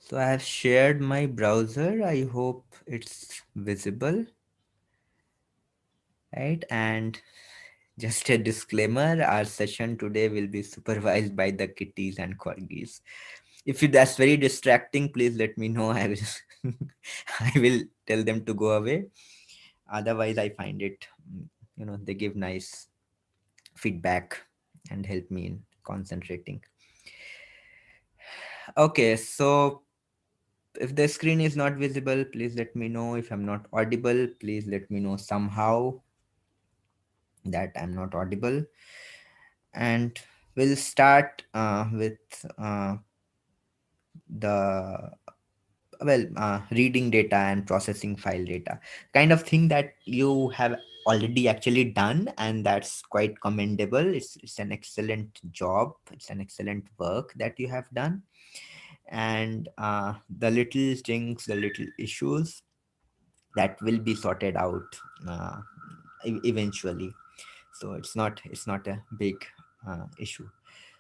So I have shared my browser. I hope it's visible, right? And just a disclaimer, our session today will be supervised by the kitties and corgis. If that's very distracting, please let me know. I will I will tell them to go away. Otherwise, I find it, they give nice feedback and help me in concentrating. Okay, so if the screen is not visible, please let me know. If I'm not audible, please let me know somehow that I'm not audible. And we'll start with the reading data and processing file data, kind of thing that you have already actually done, and that's quite commendable. It's an excellent job, it's an excellent work that you have done. And the little things, the little issues that will be sorted out eventually. So it's not a big issue.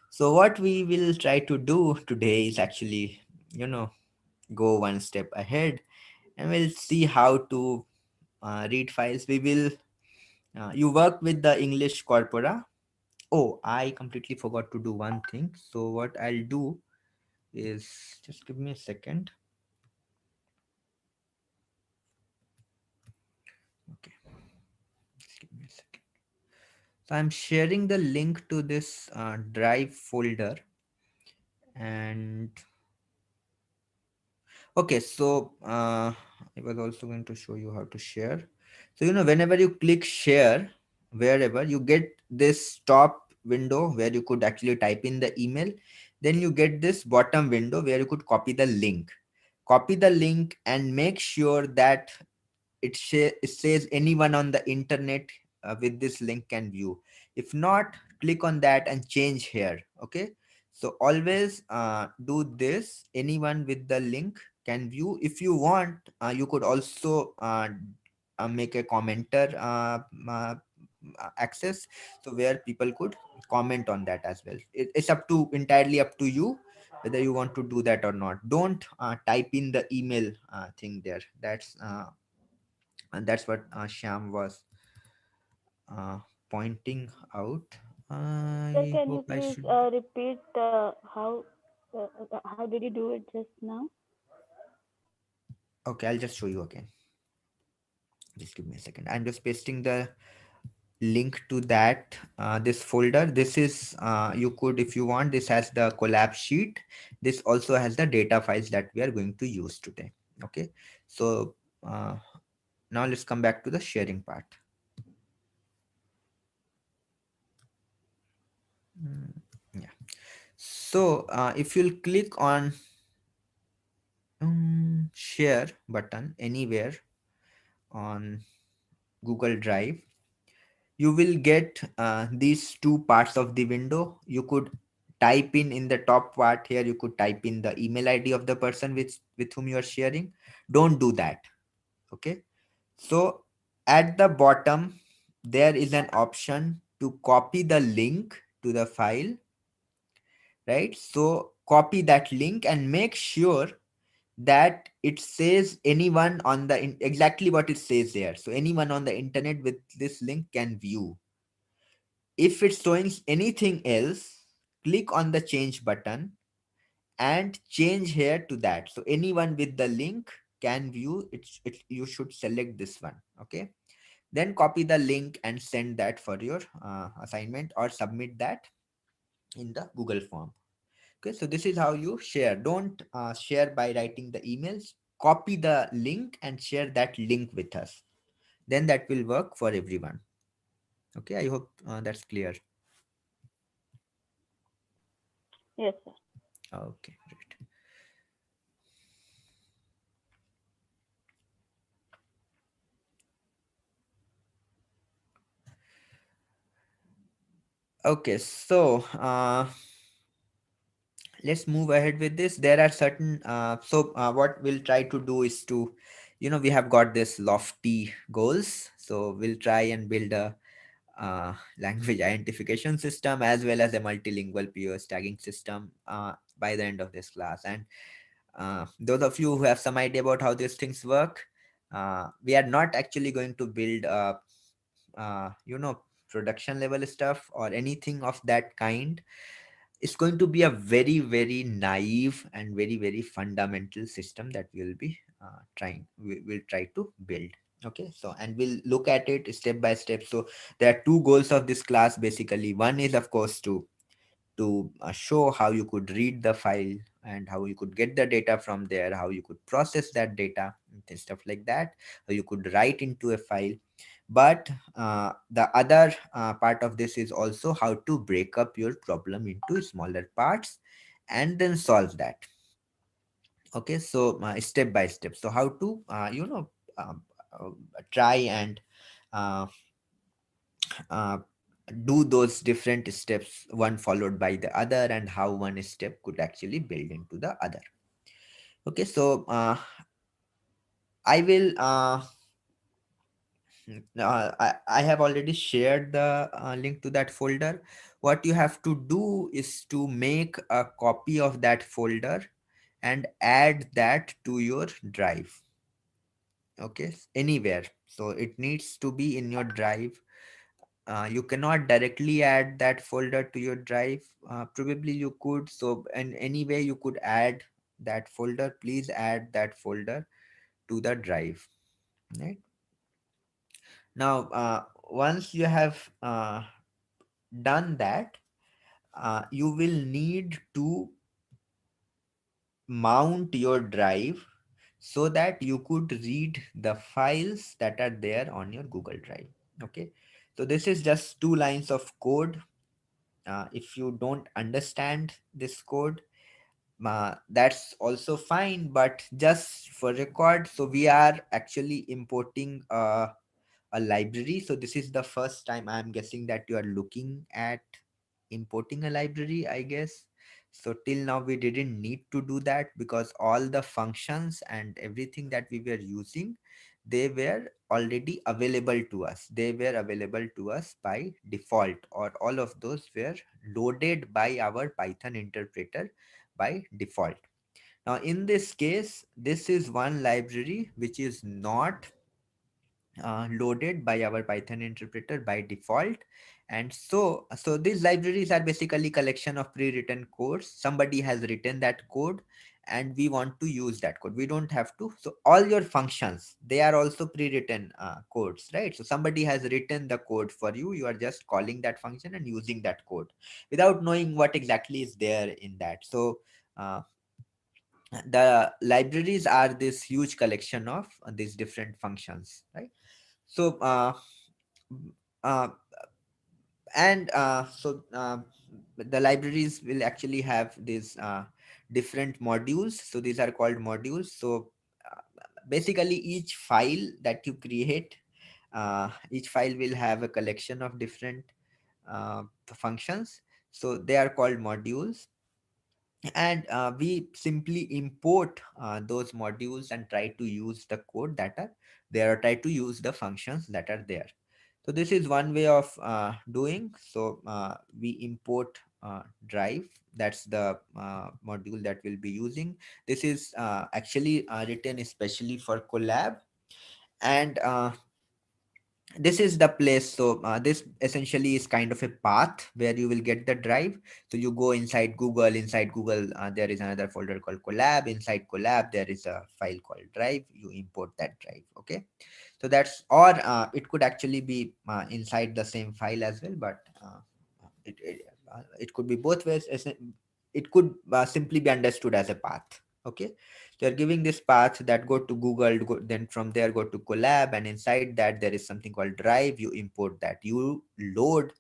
So what we will try to do today is actually, you know go one step ahead, and we'll see how to read files. We will You work with the English corpora. Oh, I completely forgot to do one thing. So what I'll do is, just give me a second. Okay, just give me a second. So I'm sharing the link to this drive folder. And okay, so I was also going to show you how to share. So, whenever you click share, wherever you get this top window where you could actually type in the email, then you get this bottom window where you could copy the link. Copy the link and make sure that it says anyone on the internet with this link can view. If not, click on that and change here. Okay, so always do this. Anyone with the link can view. If you want, you could also make a commenter access, so where people could comment on that as well. It's entirely up to you whether you want to do that or not. Don't type in the email thing there. That's what Sham was uh, pointing out. Sir, I can you hope I please should. repeat how did you do it just now? Okay, I'll just show you again. Just give me a second. I'm just pasting the link to that this folder. This is you could, if you want, this has the collab sheet. This also has the data files that we are going to use today. Okay, so uh, now let's come back to the sharing part. Mm, yeah. So if you'll click on share button anywhere on Google Drive, you will get these two parts of the window. You could type in the top part here, you could type in the email ID of the person with whom you are sharing. Don't do that. Okay, so at the bottom there is an option to copy the link to the file, right? So copy that link and make sure that it says anyone on the exactly what it says there. So anyone on the internet with this link can view. If it's showing anything else, click on the change button and change here to that. So anyone with the link can view it. You should select this one. Okay. Then copy the link and send that for your assignment, or submit that in the Google form. Okay, so this is how you share. Don't share by writing the emails. Copy the link and share that link with us. Then that will work for everyone. Okay, I hope that's clear. Yes, sir. Okay, great. Okay, so let's move ahead with this. There are certain what we'll try to do is to, we have got this lofty goals, so we'll try and build a language identification system as well as a multilingual POS tagging system by the end of this class. And those of you who have some idea about how these things work, we are not actually going to build production level stuff or anything of that kind. It's going to be a very very naive and very very fundamental system that we'll be we'll try to build. Okay, so and we'll look at it step by step. So there are two goals of this class basically. One is of course to show how you could read the file and how you could get the data from there, how you could process that data and stuff like that, how you could write into a file. But the other part of this is also how to break up your problem into smaller parts and then solve that. Okay, so step by step, so how to um, uh, try and uh, uh, do those different steps one followed by the other, and how one step could actually build into the other. Okay, so I will I have already shared the link to that folder. What you have to do is to make a copy of that folder and add that to your drive. Okay, anywhere. So it needs to be in your drive. You cannot directly add that folder to your drive. Probably you could. So, and anyway, you could add that folder. Please add that folder to the drive. Right now, once you have done that, you will need to mount your drive so that you could read the files that are there on your Google Drive. Okay, so this is just two lines of code. If you don't understand this code, that's also fine, but just for record, so we are actually importing a library. So this is the first time I'm guessing that you are looking at importing a library, I guess. So till now we didn't need to do that because all the functions and everything that we were using, they were already available to us. They were available to us by default, or all of those were loaded by our Python interpreter by default. Now in this case, this is one library which is not loaded by our Python interpreter by default. And so these libraries are basically collection of pre-written codes. Somebody has written that code and we want to use that code. We don't have to. So all your functions, they are also pre-written codes, right? So somebody has written the code for you. You are just calling that function and using that code without knowing what exactly is there in that. So uh, the libraries are this huge collection of these different functions, right? So uh, and so the libraries will actually have these different modules. So these are called modules. So basically each file that you create, each file will have a collection of different functions. So they are called modules, and we simply import those modules and try to use the code that are there, or try to use the functions that are there. So this is one way of doing. So we import drive. That's the module that we'll be using. This is actually written especially for collab, and this is the place. So this essentially is kind of a path where you will get the drive. So you go inside Google. Inside Google, there is another folder called collab. Inside collab, there is a file called drive. You import that drive. Okay, so that's, or it could actually be inside the same file as well, but it could be both ways. It could simply be understood as a path. Okay, so you're giving this path that go to Google, then from there go to collab, and inside that there is something called drive. You import that. You load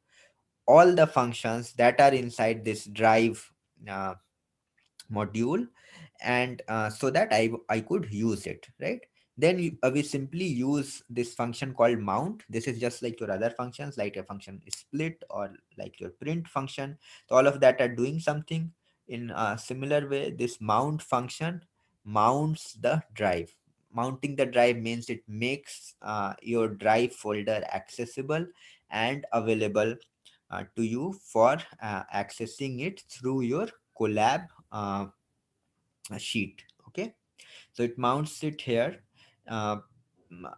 all the functions that are inside this drive uh, module, and so that I could use it, right? Then we simply use this function called mount. This is just like your other functions, like a function split or like your print function. So all of that are doing something in a similar way. This mount function mounts the drive. Mounting the drive means it makes your drive folder accessible and available to you for accessing it through your collab sheet. Okay, so it mounts it here.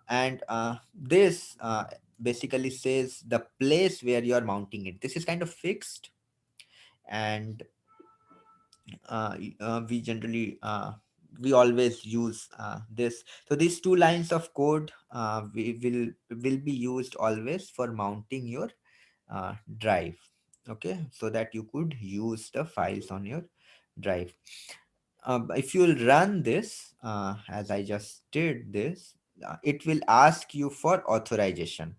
And this basically says the place where you are mounting it. This is kind of fixed, and we generally we always use this. So these two lines of code will be used always for mounting your drive. Okay, so that you could use the files on your drive. If you will run this, as I just did this, it will ask you for authorization.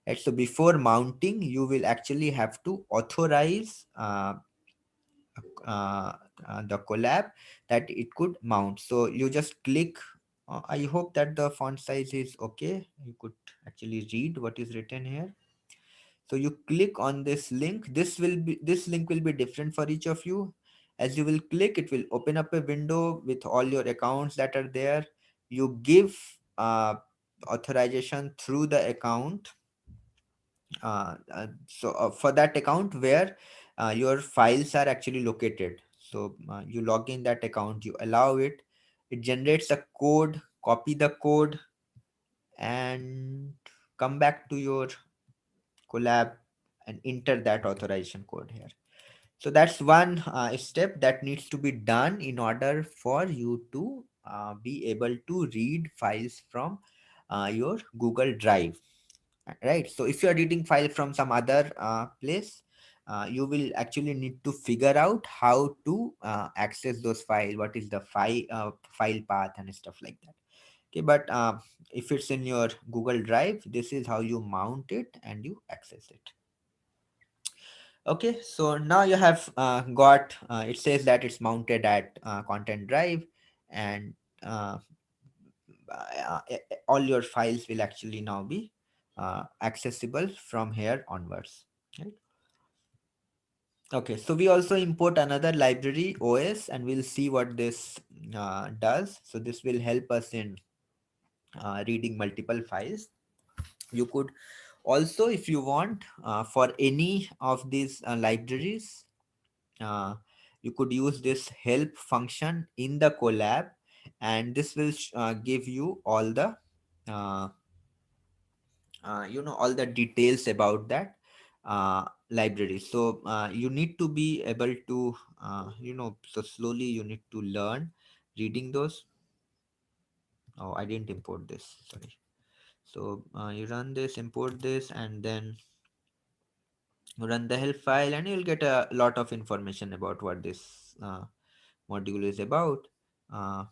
Right? So before mounting, you will actually have to authorize uh, the collab that it could mount. So you just click. I hope that the font size is okay. You could actually read what is written here. So you click on this link. This link will be different for each of you. As you will click, it will open up a window with all your accounts that are there. You give authorization through the account. For that account where your files are actually located. So you log in that account, you allow it. It generates a code. Copy the code and come back to your collab and enter that authorization code here. So that's one step that needs to be done in order for you to be able to read files from your Google Drive. Right. So if you are reading file from some other place, you will actually need to figure out how to access those files. What is the file path and stuff like that. Okay, but if it's in your Google Drive, this is how you mount it and you access it. Okay, so now you have got it says that it's mounted at content drive, and all your files will actually now be accessible from here onwards. Right? Okay, so we also import another library OS, and we'll see what this does. So this will help us in reading multiple files. You could also, if you want, for any of these libraries, uh, you could use this help function in the collab, and this will give you all the uh, all the details about that library. So you need to be able to so slowly you need to learn reading those. Oh, I didn't import this, sorry. So you run this, import this, and then run the help file, and you'll get a lot of information about what this module is about. uh,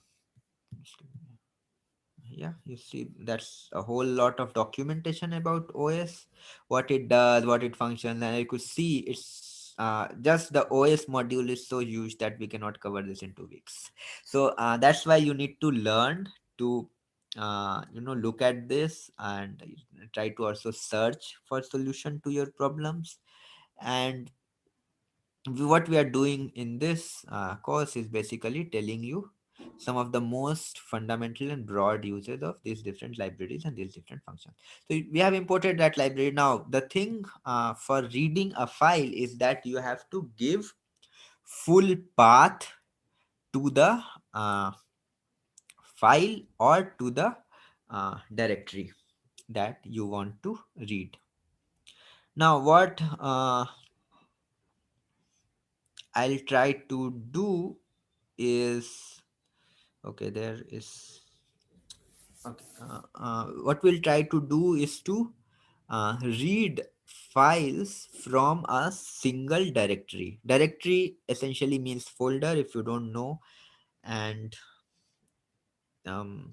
yeah, you see that's a whole lot of documentation about OS, what it does, what it functions, and you could see it's just the OS module is so huge that we cannot cover this in 2 weeks. So that's why you need to learn to look at this and try to also search for solution to your problems. And what we are doing in this course is basically telling you some of the most fundamental and broad uses of these different libraries and these different functions. So we have imported that library. Now the thing for reading a file is that you have to give full path to the uh, file or to the directory that you want to read. Now what I'll try to do is, okay, there is, okay, what we'll try to do is to read files from a single directory. Directory essentially means folder, if you don't know. And um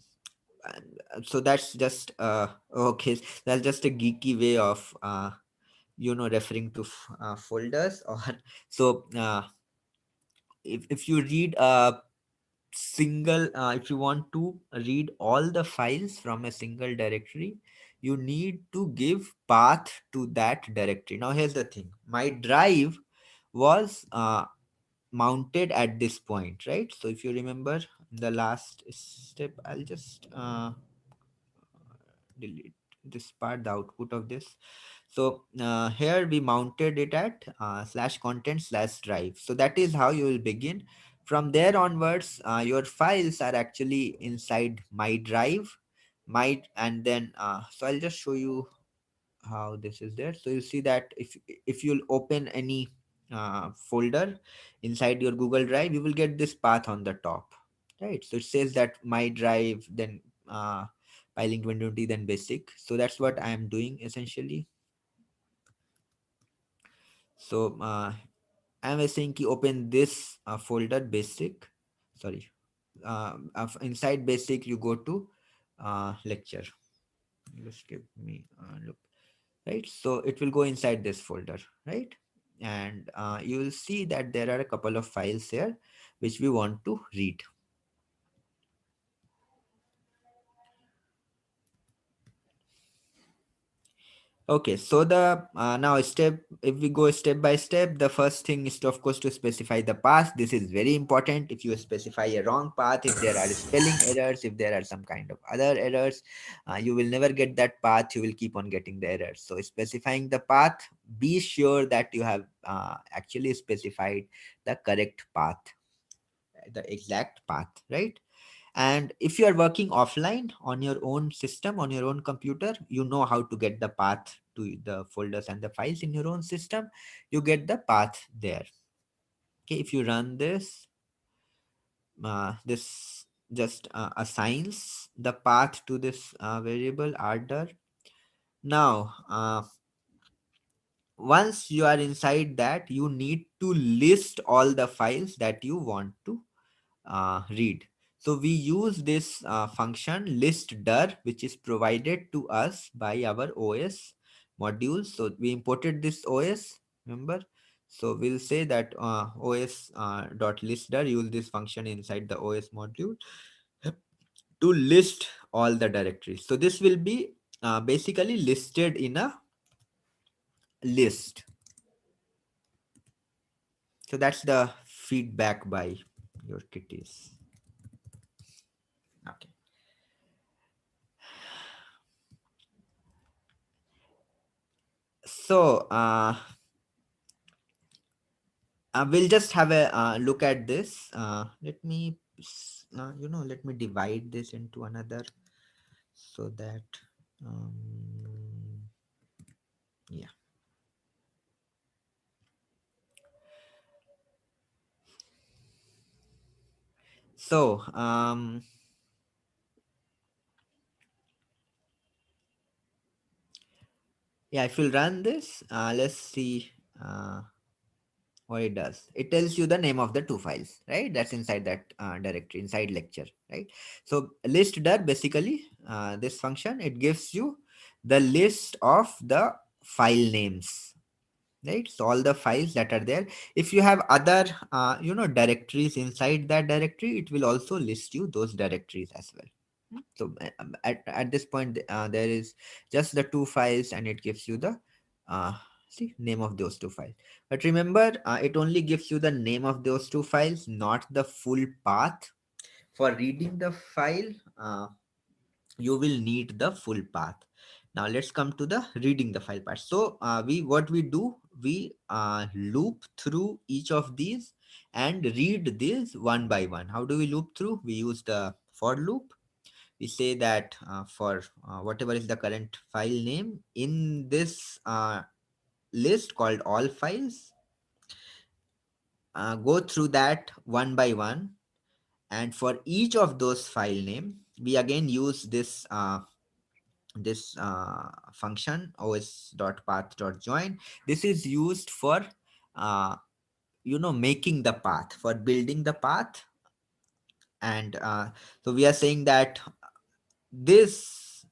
so that's just okay, that's just a geeky way of referring to folders. Or so if you read a single if you want to read all the files from a single directory, you need to give path to that directory. Now here's the thing, my drive was mounted at this point, right? So if you remember the last step, I'll just delete this part, the output of this. So here we mounted it at slash content slash drive. So that is how you will begin. From there onwards, your files are actually inside my drive, my and then so I'll just show you how this is there. So you see that if you'll open any folder inside your Google Drive, you will get this path on the top, right? So it says that my drive, then PyLing 2020, then basic. So that's what I am doing essentially. So I am saying ki open this folder basic. Sorry, inside basic you go to lecture. Just give me a look. Right, so it will go inside this folder, right? And you will see that there are a couple of files here which we want to read. Okay, so the now step, if we go step by step, the first thing is to, of course, to specify the path. This is very important. If you specify a wrong path, if there are spelling errors, if there are some kind of other errors, you will never get that path. You will keep on getting the errors. So specifying the path, be sure that you have actually specified the correct path, the exact path, right? And if you are working offline on your own system, on your own computer, you know how to get the path to the folders and the files in your own system. You get the path there. Okay, if you run this, this just assigns the path to this variable order. Now once you are inside that, you need to list all the files that you want to read. So we use this function listdir, which is provided to us by our OS module. So we imported this OS, remember? So we'll say that OS dot listdir, use this function inside the OS module to list all the directories. So this will be basically listed in a list. So that's the feedback by your kitties. Okay. So we'll just have a look at this. Let me, let me divide this into another so that, um, yeah. So, yeah, if you'll run this, let's see what it does. It tells you the name of the two files, right? That's inside that directory, inside lecture, right? So listdir, basically, this function, it gives you the list of the file names, right? So all the files that are there. If you have other directories inside that directory, it will also list you those directories as well. So at this point there is just the two files, and it gives you the uh, see name of those two files. But remember, it only gives you the name of those two files, not the full path. For reading the file, you will need the full path. Now let's come to the reading the file part. So we what we do, we loop through each of these and read this one by one. How do we loop through? We use the for loop. We say that for whatever is the current file name in this list called all files, go through that one by one, and for each of those file name, we again use this function os.path.join. This is used for uh, making the path, for building the path. And so we are saying that this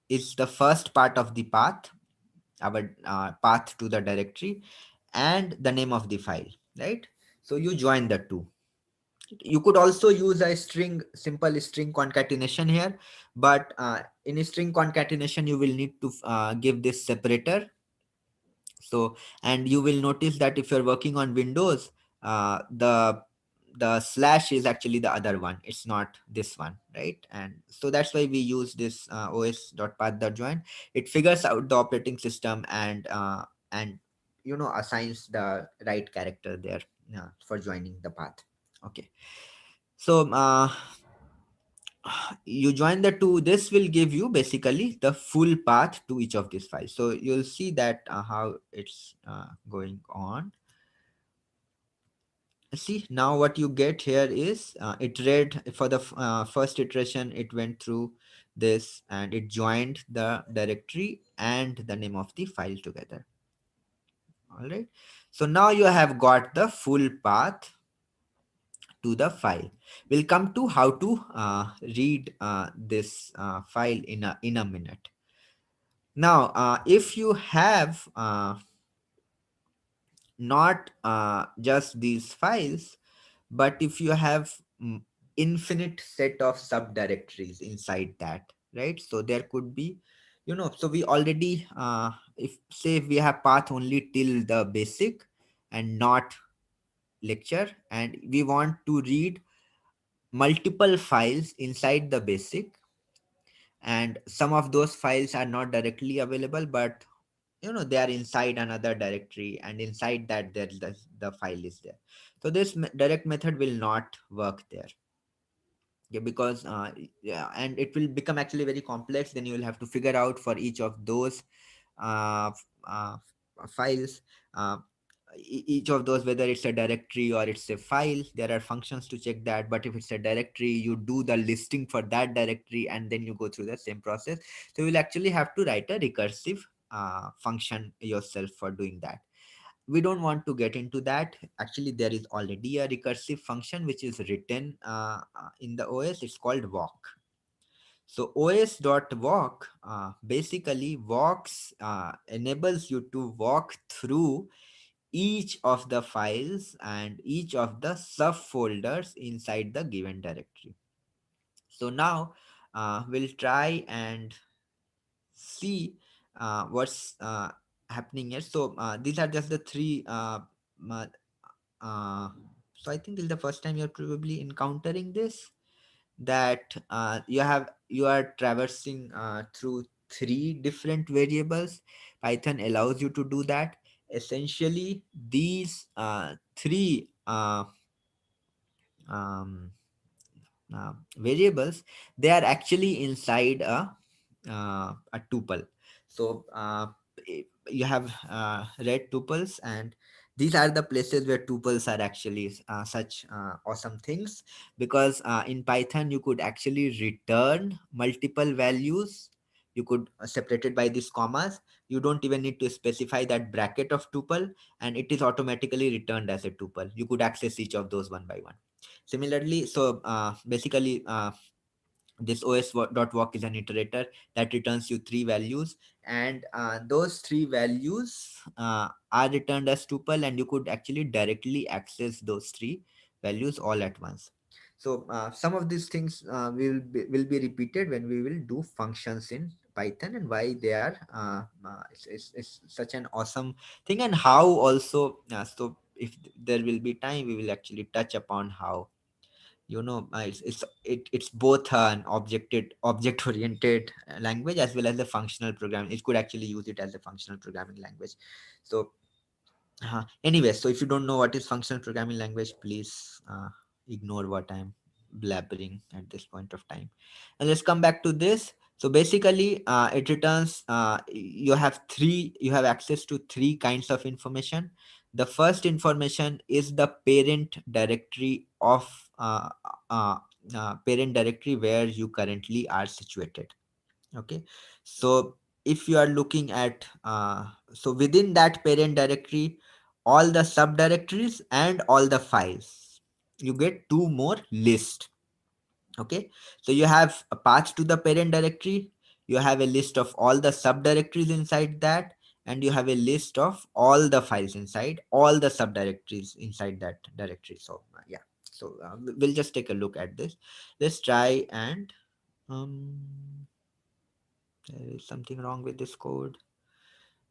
is the first part of the path, our path to the directory, and the name of the file, right? So you join the two. You could also use a simple string concatenation here, but in a string concatenation you will need to give this separator. So, and you will notice that if you're working on Windows, the slash is actually the other one, it's not this one, right? And so that's why we use this os.path.join. It figures out the operating system and assigns the right character there for joining the path. Okay. So you join the two. This will give you basically the full path to each of these files. So you'll see that how it's going on. See, now what you get here is it read for the first iteration, it went through this and it joined the directory and the name of the file together. All right. So now you have got the full path to the file. We'll come to how to read this file in a minute. Now, if you have not just these files, but if you have infinite set of subdirectories inside that, right? So there could be, so we already, if say we have path only till the basic and not lecture, and we want to read multiple files inside the basic, and some of those files are not directly available, but they are inside another directory, and inside that the file is there. So this direct method will not work there. Yeah, because yeah, and it will become actually very complex. Then you will have to figure out for each of those files, uh, each of those, whether it's a directory or it's a file. There are functions to check that, but if it's a directory, you do the listing for that directory and then you go through the same process. So you will actually have to write a recursive function yourself for doing that. We don't want to get into that. Actually, there is already a recursive function which is written in the OS. It's called walk. So os.walk basically walks, enables you to walk through each of the files and each of the subfolders inside the given directory. So now we'll try and see what's happening here. So these are just the three uh, uh, so I think this is the first time you're probably encountering this, that you are traversing through three different variables. Python allows you to do that. Essentially, these three um, variables, they are actually inside a tuple. So you have red tuples, and these are the places where tuples are actually such awesome things, because in Python you could actually return multiple values. You could separate it by these commas. You don't even need to specify that bracket of tuple, and it is automatically returned as a tuple. You could access each of those one by one. Similarly, so basically this os.walk is an iterator that returns you three values, and those three values are returned as tuple, and you could actually directly access those three values all at once. So some of these things will be repeated when we will do functions in Python, and why they are it's such an awesome thing, and how also so if there will be time, we will actually touch upon how it's both an object oriented language as well as a functional program. It could actually use it as a functional programming language. So anyway, so if you don't know what is functional programming language, please ignore what I'm blabbering at this point of time, and let's come back to this. So basically it returns you have access to three kinds of information. The first information is the parent directory of uh, parent directory where you currently are situated. Okay. So if you are looking at so within that parent directory, all the subdirectories and all the files, you get two more lists. Okay. So you have a path to the parent directory, you have a list of all the subdirectories inside that, and you have a list of all the files inside all the subdirectories inside that directory. So yeah, so we'll just take a look at this. Let's try and um there is something wrong with this code.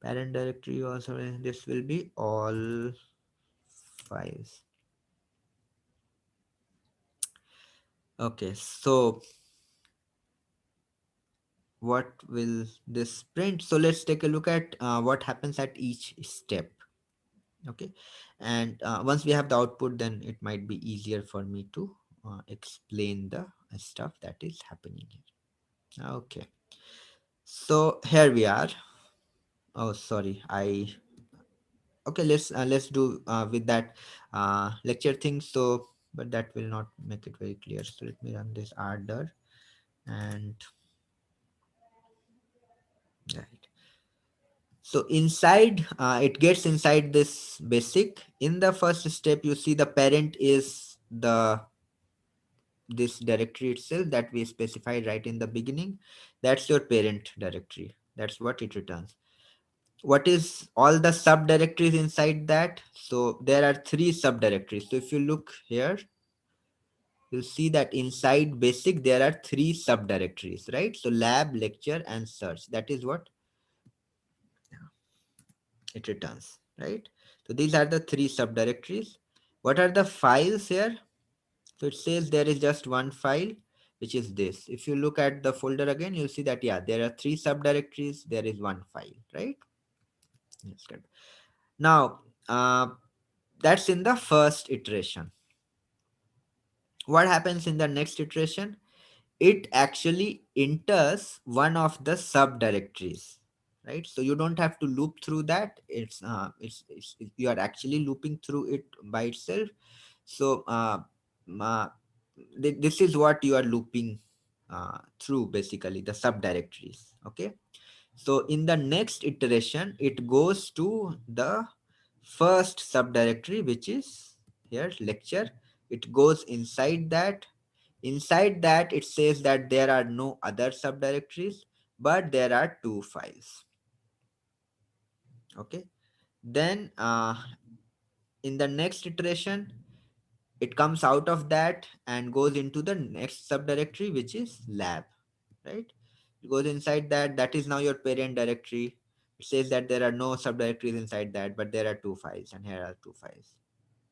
Parent directory also, this will be all files. Okay, so what will this print? So let's take a look at what happens at each step. Okay, and once we have the output, then it might be easier for me to explain the stuff that is happening here. Okay, so here we are. Oh, sorry, I okay, let's do with that lecture thing. So but that will not make it very clear, so let me run this order. And right, so inside it gets inside this basic. In the first step, you see the parent is the this directory itself that we specified right in the beginning. That's your parent directory. That's what it returns. What is all the subdirectories inside that? So there are three subdirectories. So if you look here, you'll see that inside basic there are three subdirectories, right? So lab, lecture, and search. That is what it returns, right? So these are the three subdirectories. What are the files here? So it says there is just one file, which is this. If you look at the folder again, you'll see that, yeah, there are three subdirectories. There is one file, right? That's good. Now, that's in the first iteration. What happens in the next iteration? It actually enters one of the subdirectories, right? So you don't have to loop through that. It's you are actually looping through it by itself. So uh, this is what you are looping through, basically the subdirectories. Okay, so in the next iteration it goes to the first subdirectory, which is here lecture. It goes inside that. Inside that it says that there are no other subdirectories, but there are two files. Okay, then in the next iteration it comes out of that and goes into the next subdirectory, which is lab, right? It goes inside that. That is now your parent directory. It says that there are no subdirectories inside that, but there are two files, and here are two files,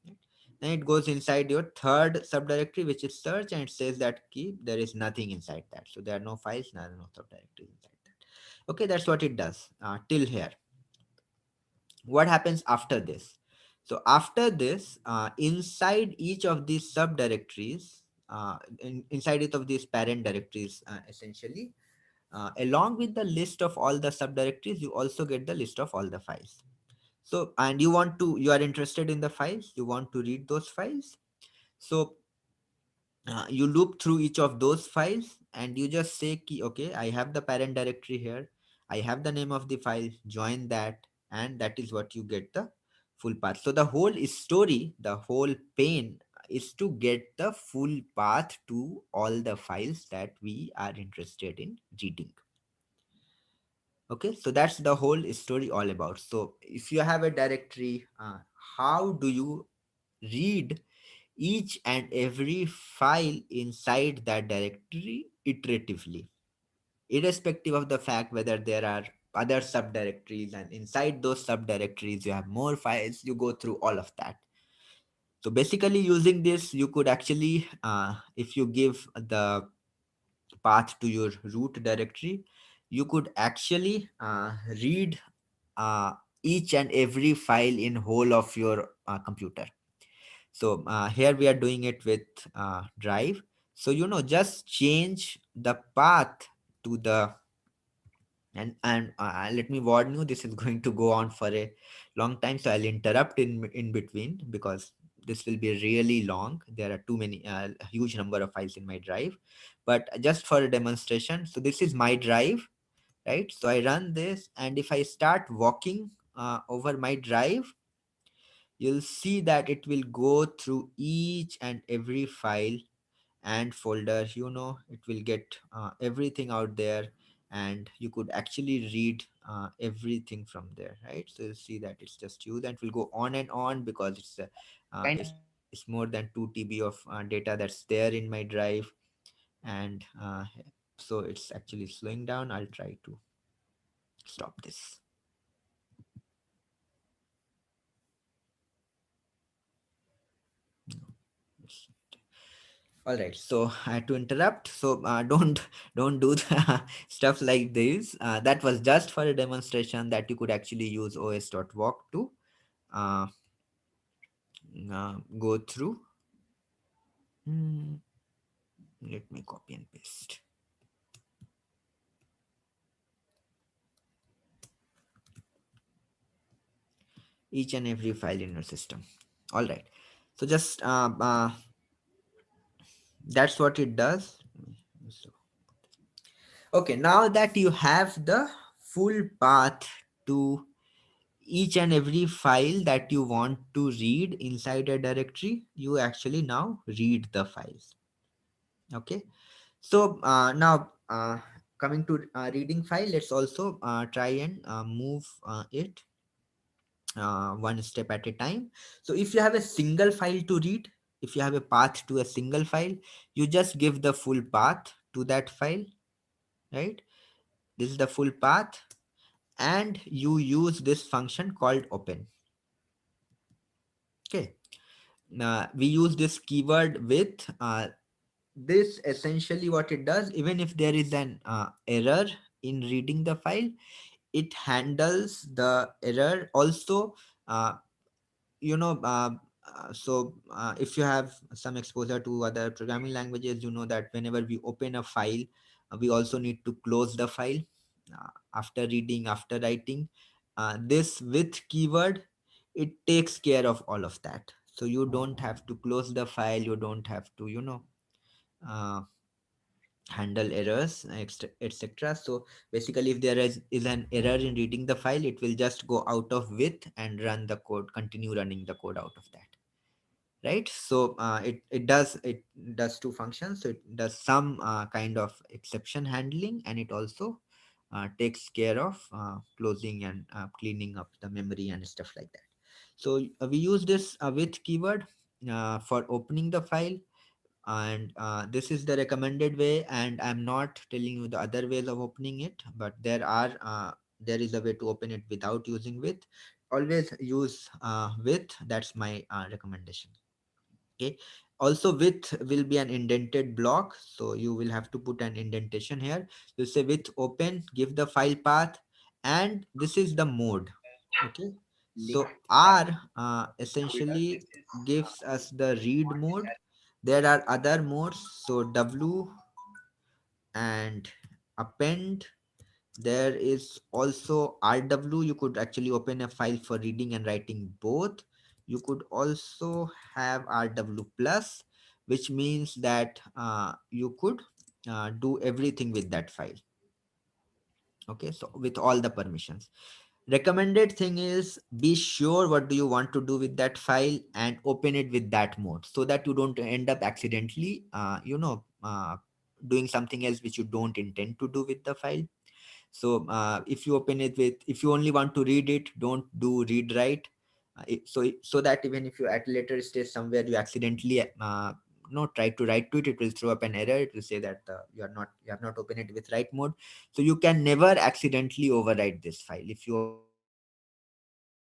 right? Then it goes inside your third subdirectory, which is search, and it says that key there is nothing inside that, so there are no files, no subdirectories inside that. Okay, that's what it does till here. What happens after this? So after this, inside each of these subdirectories, inside each of these parent directories, essentially, along with the list of all the subdirectories, you also get the list of all the files. So, and you are interested in the files, you want to read those files. So you loop through each of those files and you just say key, okay, I have the parent directory here, I have the name of the file, join that, and that is what you get the full path. So the whole story, the whole pain is to get the full path to all the files that we are interested in reading. Okay, so that's the whole story all about. So if you have a directory, how do you read each and every file inside that directory iteratively, irrespective of the fact whether there are other subdirectories, and inside those subdirectories you have more files? You go through all of that. So basically using this, you could actually if you give the path to your root directory, you could actually read uh, each and every file in whole of your computer. So here we are doing it with drive. So just change the path to the, and let me warn you, this is going to go on for a long time, so I'll interrupt in between because this will be really long. There are too many a huge number of files in my drive, but just for a demonstration, so this is my drive, right? So I run this, and if I start walking over my drive, you'll see that it will go through each and every file and folder. It will get everything out there, and you could actually read everything from there, right? So you see that it's just you, that will go on and on because it's more than 2 TB of data that's there in my drive. And so it's actually slowing down. I'll try to stop this. Yes. All right, so I had to interrupt. So don't do the stuff like this. That was just for a demonstration that you could actually use os.walk to go through. Hmm, let me copy and paste each and every file in your system. All right. So just that's what it does. So, okay, now that you have the full path to each and every file that you want to read inside a directory, you actually now read the files. Okay, so now coming to reading file, let's also try and move it one step at a time. So if you have a single file to read, if you have a path to a single file, you just give the full path to that file, right? This is the full path, and you use this function called open. Okay, we use this keyword with this. Essentially what it does, even if there is an error in reading the file, it handles the error also. uh, you know if you have some exposure to other programming languages, you know that whenever we open a file, we also need to close the file after reading, after writing. This with keyword, it takes care of all of that, so you don't have to close the file, you don't have to uh, handle errors, etc. So basically, if there is an error in reading the file, it will just go out of with and run the code, continue running the code out of that, right? So it does two functions. So it does some kind of exception handling, and it also takes care of closing and cleaning up the memory and stuff like that. So we use this with keyword for opening the file, and this is the recommended way, and I'm not telling you the other ways of opening it, but there is a way to open it without using with. Always use with. That's my recommendation. Okay, also with will be an indented block, so you will have to put an indentation here. You say with open, give the file path, and this is the mode. Okay, so R essentially gives us the read mode. There are other modes, so W and append. There is also RW. You could actually open a file for reading and writing both. You could also have RW plus, which means that you could do everything with that file. Okay, so with all the permissions. Recommended thing is, be sure what do you want to do with that file and open it with that mode, so that you don't end up accidentally doing something else which you don't intend to do with the file. So if you open it with, if you only want to read it, don't do read write. So that even if you at later stage somewhere you accidentally no try to write to it, it will throw up an error. It will say that you have not opened it with write mode. So you can never accidentally overwrite this file. If you open it with read mode, you can accidentally overwrite it.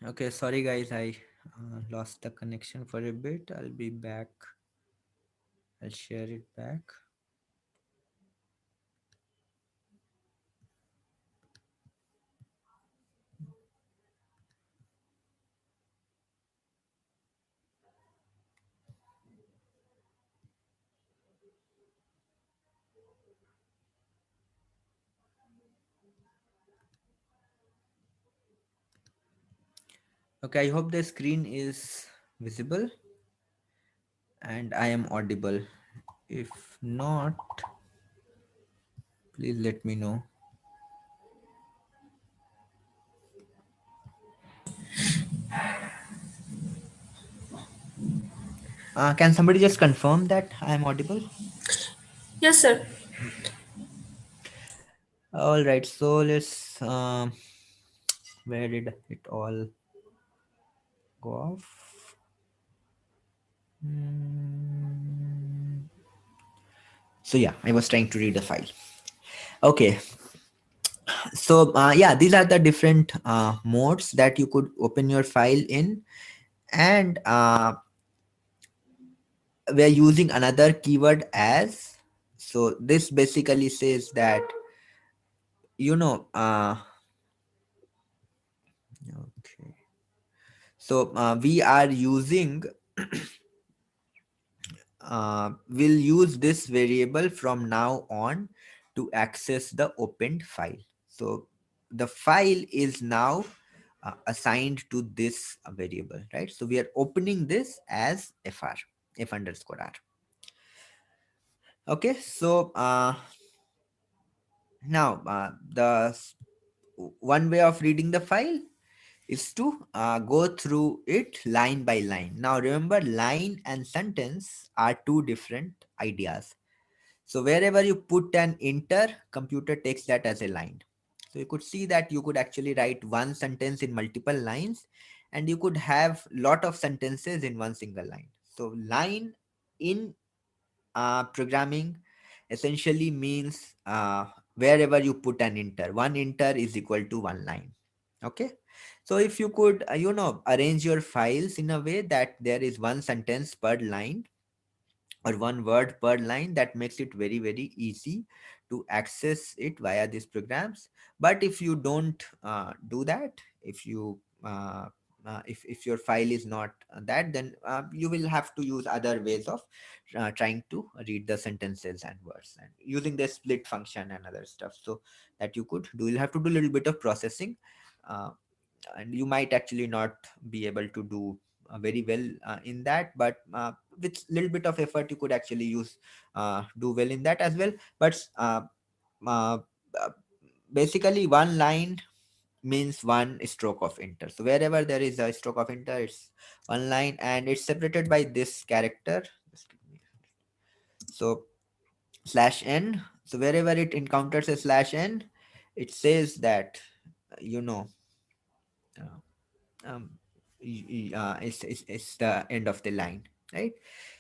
Okay, sorry guys, I lost the connection for a bit. I'll be back. I'll share it back. Okay, I hope the screen is visible and I am audible. If not, please let me know. Can somebody just confirm that I am audible? Yes, sir. Okay. All right. So let's. Where did it all go off? Hmm. So yeah, I was trying to read the file. Okay. So yeah, these are the different modes that you could open your file in, and we're using another keyword as. So this basically says that you know. Okay. So we are using we'll use this variable from now on to access the opened file. So the file is now assigned to this variable, right? So we are opening this as fr, f underscore r. Okay, so now one way of reading the file is to go through it line by line. Now remember, line and sentence are two different ideas. So wherever you put an enter, computer takes that as a line. So you could see that you could actually write one sentence in multiple lines, and you could have lot of sentences in one single line. So line in programming essentially means wherever you put an enter, one enter is equal to one line. Okay. So if you could, arrange your files in a way that there is one sentence per line or one word per line, that makes it very very easy to access it via these programs. But if you don't do that, if you if your file is not that, then you will have to use other ways of trying to read the sentences and words, and using the split function and other stuff. So that you could do, you'll have to do a little bit of processing, uh, and you might actually not be able to do very well in that, but with little bit of effort you could actually use do well in that as well. But uh, uh, basically one line means one stroke of enter. So wherever there is a stroke of enter, it's one line, and it's separated by this character. Just give me- so slash n. So wherever it encounters a slash n, it says that you know uh, um, it's the end of the line, right?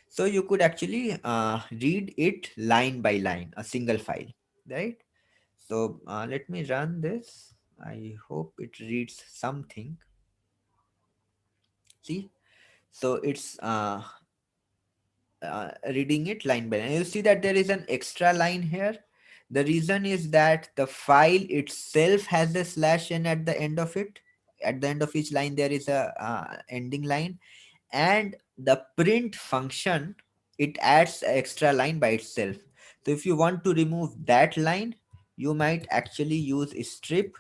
So you could actually read it line by line, a single file, right? So let me run this. I hope it reads something. See, so it's reading it line by line. You see that there is an extra line here. The reason is that the file itself has a slash n at the end of it. At the end of each line, there is a ending line, and the print function, it adds an extra line by itself. So if you want to remove that line, you might actually use strip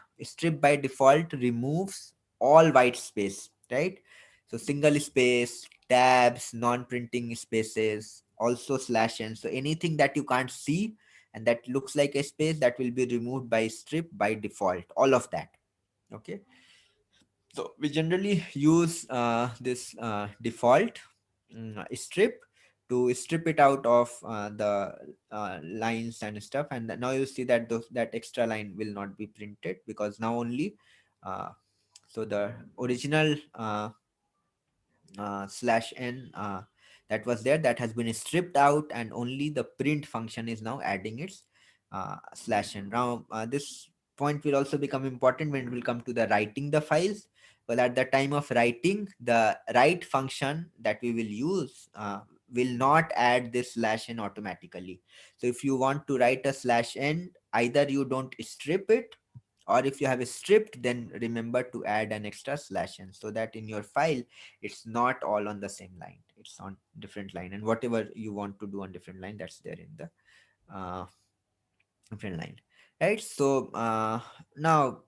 by default removes all white space, right? So single space, tabs, non-printing spaces, also slash n. So anything that you can't see and that looks like a space, that will be removed by strip by default, all of that. Okay, so we generally use this default strip to strip it out of the lines and stuff, and now you see that that extra line will not be printed, because now only uh, so the original slash n that was there, that has been stripped out, and only the print function is now adding its slash n. Now this point will also become important when it will come to the writing the files. Well, at the time of writing, the write function that we will use will not add this slash n automatically. So if you want to write a slash n, either you don't strip it, or if you have stripped, then remember to add an extra slash n, so that in your file it's not all on the same line, it's on different line, and whatever you want to do on different line, that's there in the uh, different line, right? So now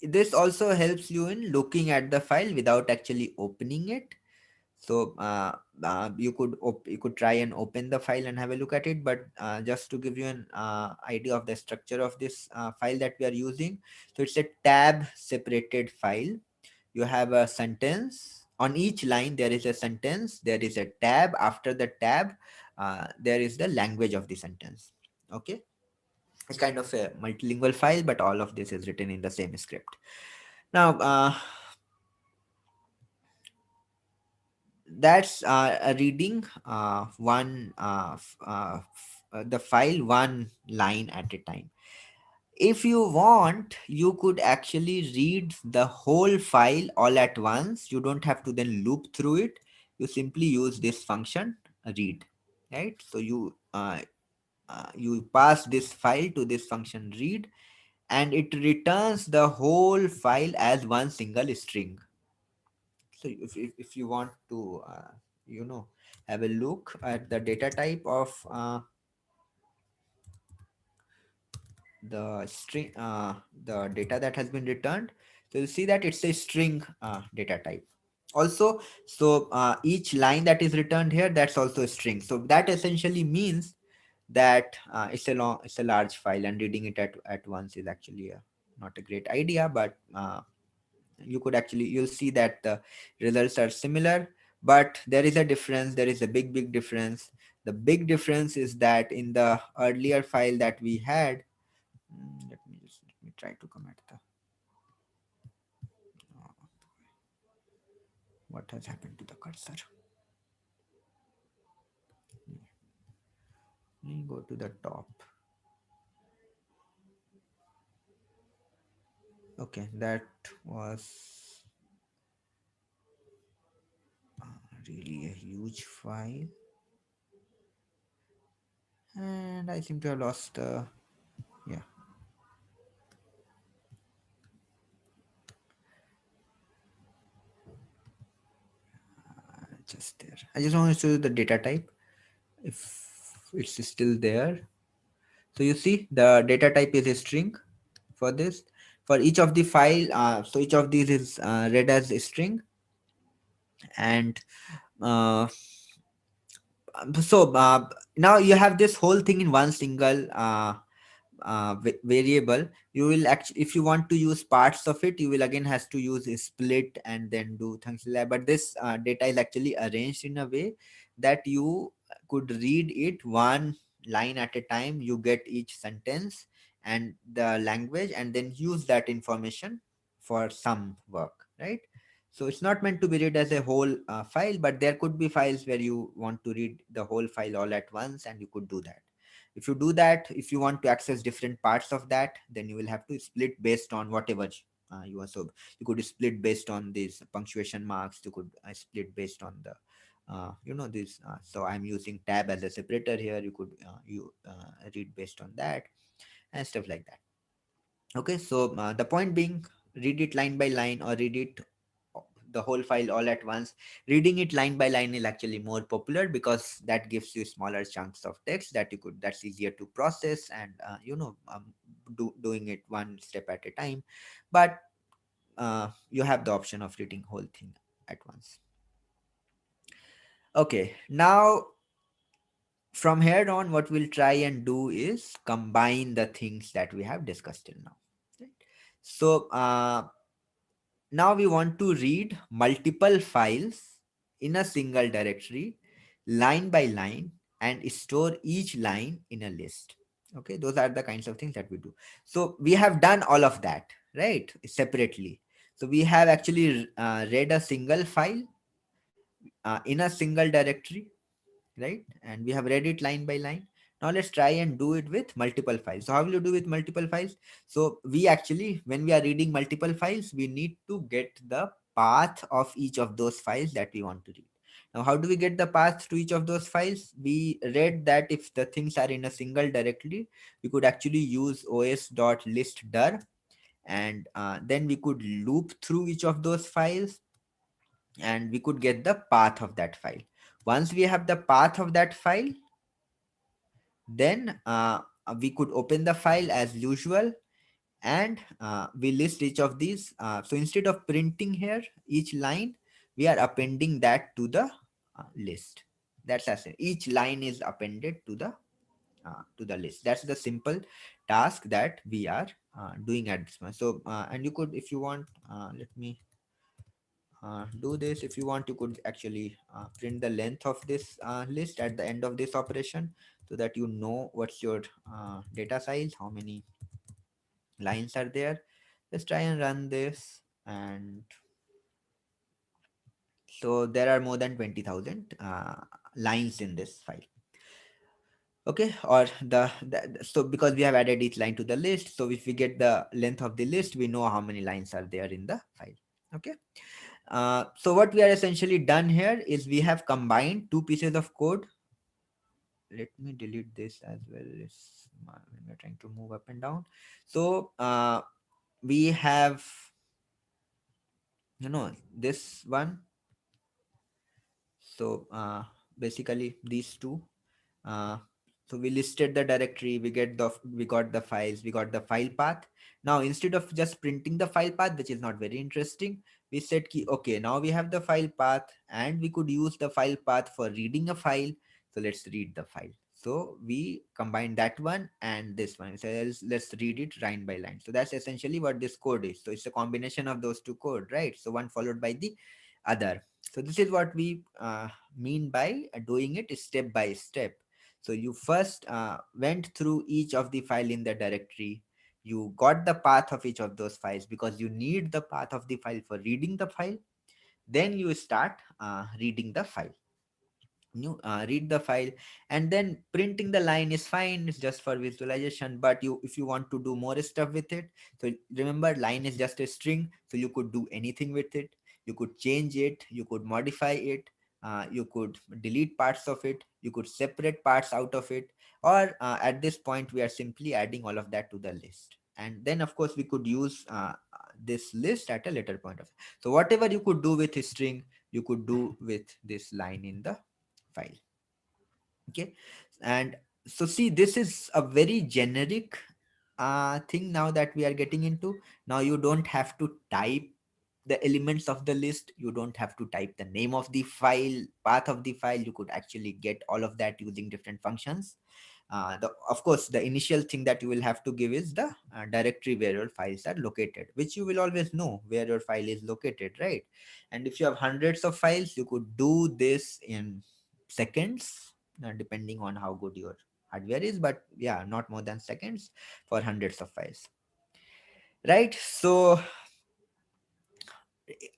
this also helps you in looking at the file without actually opening it. So you could try and open the file and have a look at it, but just to give you an idea of the structure of this file that we are using, so it's a tab separated file. You have a sentence on each line, there is a sentence, there is a tab, after the tab there is the language of the sentence. Okay, it's kind of a multilingual file, but all of this is written in the same script. Now that's a reading the file one line at a time. If you want, you could actually read the whole file all at once. You don't have to then loop through it. You simply use this function read, right? So you pass this file to this function read, and it returns the whole file as one single string. So if you want to you know have a look at the data type of the string the data that has been returned, so you see that it's a string data type also. So each line that is returned here, that's also a string. So that essentially means that it's a large file, and reading it at once is actually not a great idea. But you'll see that the results are similar, but there is a difference. There is a big difference. The big difference is that in the earlier file that we had, let me try to come at the what has happened to the cursor. Let me go to the top. Okay, that was really a huge file, and I seem to have lost yeah, just there. I just want to show you the data type if it's still there. So you see the data type is a string for this. For each of the file, so each of these is read as a string, and uh, so now you have this whole thing in one single variable. You will actually, if you want to use parts of it, you will again has to use a split and then do things like that. But this data is actually arranged in a way that you could read it one line at a time. You get each sentence and the language, and then use that information for some work, right? So it's not meant to be read as a whole file, but there could be files where you want to read the whole file all at once, and you could do that. If you do that, if you want to access different parts of that, then you will have to split based on whatever you want. So you could split based on these punctuation marks. You could split based on the this. So I'm using tab as a separator here. You could you read based on that and stuff like that. Okay, so the point being, read it line by line or read it the whole file all at once. Reading it line by line is actually more popular because that gives you smaller chunks of text that you could that's easier to process, and doing it one step at a time. But you have the option of reading whole thing at once. Okay, now from here on, what we'll try and do is combine the things that we have discussed till now. Right? So now we want to read multiple files in a single directory, line by line, and store each line in a list. Okay, those are the kinds of things that we do. So we have done all of that, right? Separately. So we have actually read a single file in a single directory, right? And we have read it line by line. Now let's try and do it with multiple files. So how will you do with multiple files? So we actually, when we are reading multiple files, we need to get the path of each of those files that we want to read. Now, how do we get the path to each of those files? We read that if the things are in a single directory, we could actually use os.listdir, and then we could loop through each of those files, and we could get the path of that file. Once we have the path of that file, then we could open the file as usual, and we list each of these. So instead of printing here each line, we are appending that to the list. That's as each line is appended to the list. That's the simple task that we are doing at this moment. So and you could, if you want, let me do this. If you want, you could actually print the length of this list at the end of this operation, so that you know what's your data size, how many lines are there. Let's try and run this. And so there are more than 20,000 lines in this file. Okay, or so because we have added each line to the list, so if we get the length of the list, we know how many lines are there in the file. Okay. So what we are essentially done here is we have combined two pieces of code. Let me delete this as well. When we're trying to move up and down. So we have, this one. So basically these two. Uh, so we listed the directory, we got the files, we got the file path. Now instead of just printing the file path, which is not very interesting, we said ki, okay, now we have the file path and we could use the file path for reading a file. So let's read the file. So we combine that one and this one. So let's read it line by line. So that's essentially what this code is. So it's a combination of those two code, right? So one followed by the other. So this is what we mean by doing it step by step. So you first went through each of the file in the directory. You got the path of each of those files because you need the path of the file for reading the file. Then you start reading the file. You read the file, and then printing the line is fine. It's just for visualization. But if you want to do more stuff with it, so remember, line is just a string, so you could do anything with it. You could change it, you could modify it, you could delete parts of it, you could separate parts out of it, or at this point we are simply adding all of that to the list. And then of course we could use this list at a later point of. So whatever you could do with a string, you could do with this line in the file. Okay. And so see, this is a very generic thing now that we are getting into. Now you don't have to type the elements of the list, you don't have to type the name of the file, path of the file. You could actually get all of that using different functions. Of course, the initial thing that you will have to give is the directory where your files are located, which you will always know where your file is located, right? And if you have hundreds of files, you could do this in seconds, depending on how good your hardware is. But yeah, not more than seconds for hundreds of files, right? So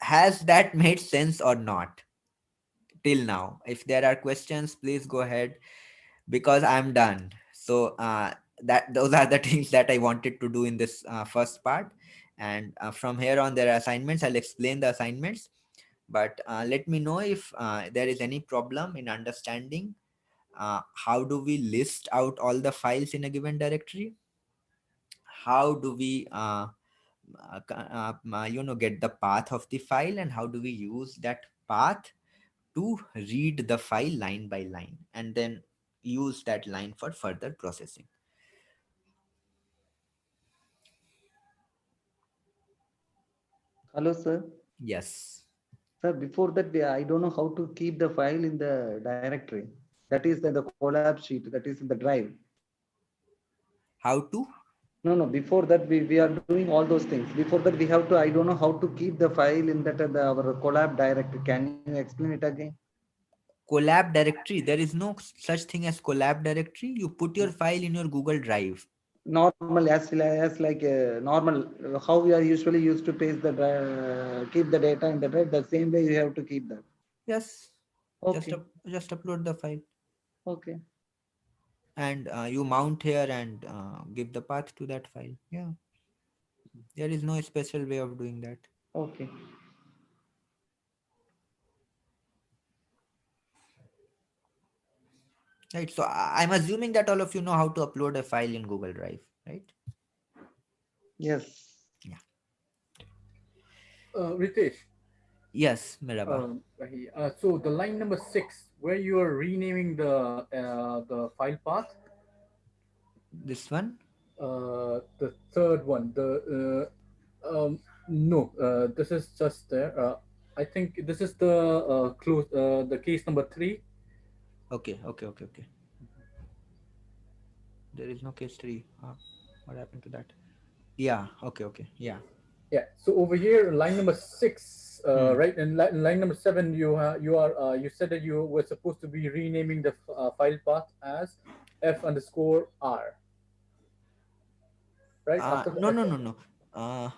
has that made sense or not till now? If there are questions, please go ahead, because I'm done. So that those are the things that I wanted to do in this first part. And from here on, there are assignments. I'll explain the assignments, but let me know if there is any problem in understanding how do we list out all the files in a given directory. How do we get the path of the file, and how do we use that path to read the file line by line, and then use that line for further processing. Hello, sir. Yes. Sir, before that, I don't know how to keep the file in the directory. That is the collab sheet. That is in the drive. How to No, no. Before that, we are doing all those things. Before that, we have to. I don't know how to keep the file in that our collab directory. Can you explain it again? collab directory? There is no such thing as collab directory. You put your file in your Google Drive. Normal as like normal how we are usually used to paste the keep the data in the drive. The same way you have to keep that. Yes. Okay. Just upload the file. Okay. and you mount here and give the path to that file. Yeah, there is no special way of doing that. Okay. Right. So I'm assuming that all of you know how to upload a file in Google Drive, right? Yes. Yeah. Ritesh, Yes, Miraba. so the line number 6, where you are renaming the file path, This one. the third one, no, this is just there. I think this is the case number 3. Okay, okay, okay, okay. There is no case three. What happened to that? Yeah. Okay, okay. Yeah. Yeah. So over here, line number 6, Hmm. right, and line number 7, you said that you were supposed to be renaming the file path as f underscore r, right? After the No, f. no, no, no.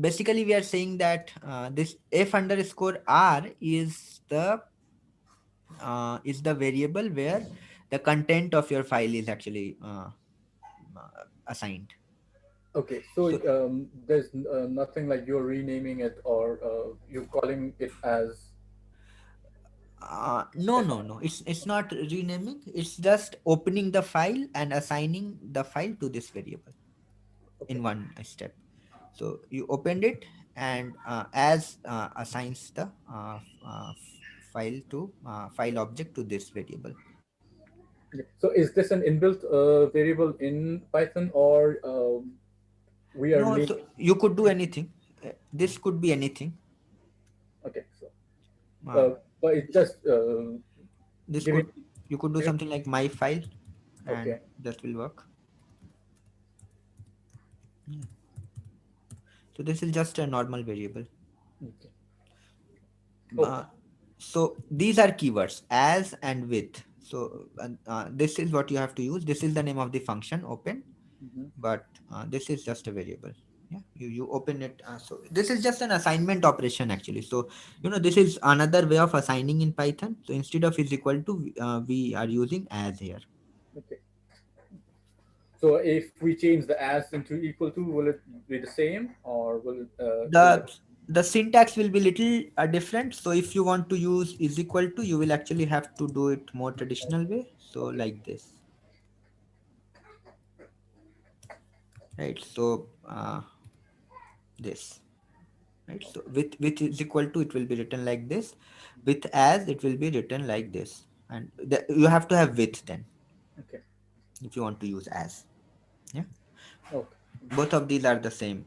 Basically, we are saying that this f underscore r is the variable where the content of your file is actually assigned. Okay, so So there's nothing like you're renaming it or you're calling it as no, f. no, no. It's not renaming. It's just opening the file and assigning the file to this variable Okay, in one step. So you opened it and as assigns the file to file object to this variable. okay. So is this an inbuilt variable in Python, or we are No, making? so you could do anything. This could be anything. Okay, so Uh, but it's just this giving. could you could do giving something like my file, and okay. that will work. Yeah. So this is just a normal variable. Okay. Oh. Uh, so these are keywords as and with. So this is what you have to use. This is the name of the function open, Mhm. but this is just a variable. Yeah, you open it. So this is just an assignment operation actually. So this is another way of assigning in Python. So instead of is equal to, we are using as here. Okay. So if we change the as into equal to, will it be the same, or will the it? the syntax will be little different. So if you want to use is equal to, you will actually have to do it more traditional way, so Okay. like this, right? So this, right? So with is equal to, it will be written like this. With as, it will be written like this. And you have to have with then, Okay. if you want to use as. Yeah, Okay. both of these are the same,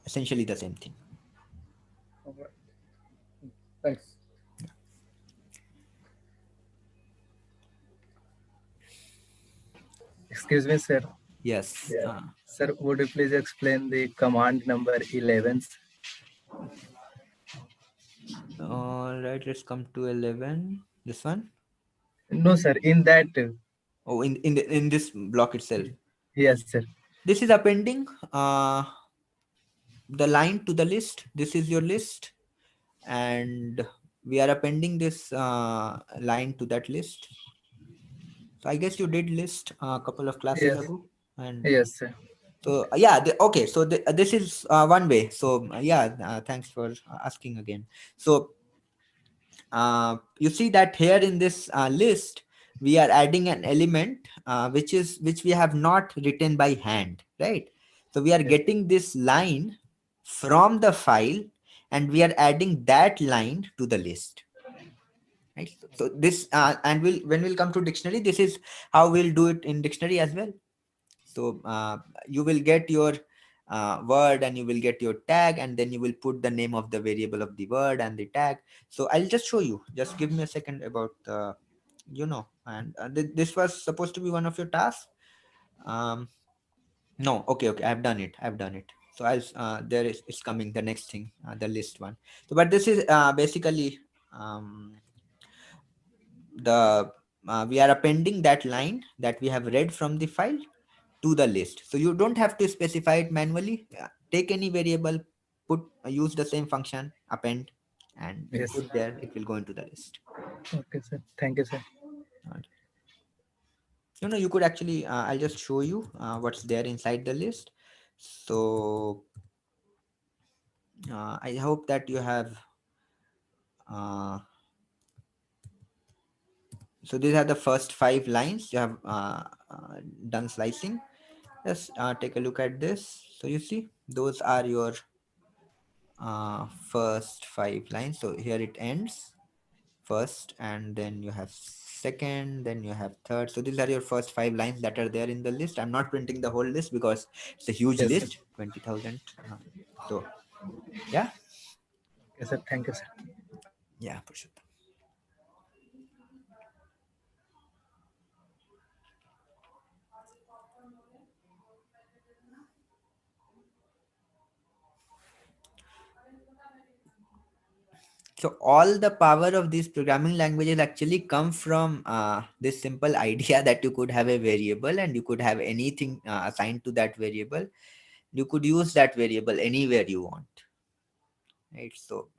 essentially the same thing. All right. Thanks. Excuse me, sir. Yes. Sir, would you please explain the command number 11? All right, let's come to 11. This one. No, sir. In that, Oh, in this block itself. yes, sir. This is appending the line to the list. This is your list, and we are appending this line to that list. So I guess you did list a couple of classes Yes, ago, and yes, sir. so yeah. Okay, so this is one way. So yeah, thanks for asking again. So you see that here in this list, we are adding an element which we have not written by hand, right? So we are Yes, getting this line from the file, and we are adding that line to the list, right? So this and when we'll come to dictionary, this is how we'll do it in dictionary as well. So you will get your word, and you will get your tag, and then you will put the name of the variable of the word and the tag. So I'll just show you. Just give me a second about and this was supposed to be one of your tasks. Um, no, okay, okay, I've done it. So there is it's coming the next thing, the list one. So but this is basically um, the we are appending that line that we have read from the file to the list. So you don't have to specify it manually. Take any variable, put use the same function, append, and when yes. put there, it will go into the list. Okay, sir. Thank you, sir. Alright. You could actually, I'll just show you what's there inside the list. So I hope that you have uh, so these are the first 5 lines. You have done slicing. Just take a look at this. So you see those are your first 5 lines. So here it ends first, and then you have second, then you have third. So these are your first 5 lines that are there in the list. I'm not printing the whole list because it's a huge Yes, sir. list, 20,000. So yeah. Okay, sir. Thank you, sir. Yeah, for sure. So all the power of these programming languages actually come from this simple idea that you could have a variable and you could have anything assigned to that variable. You could use that variable anywhere you want, right? So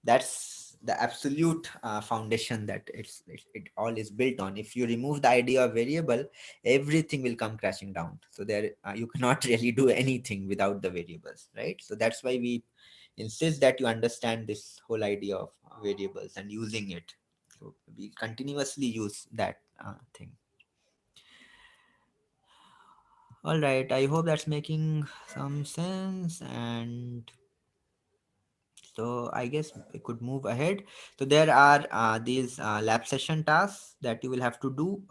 that's the absolute foundation that it all is built on. If you remove the idea of variable, everything will come crashing down. So there you cannot really do anything without the variables, right? So that's why we insist that you understand this whole idea of variables and using it. So we continuously use that thing. All right, I hope that's making some sense. And so I guess we could move ahead. So there are these lab session tasks that you will have to do,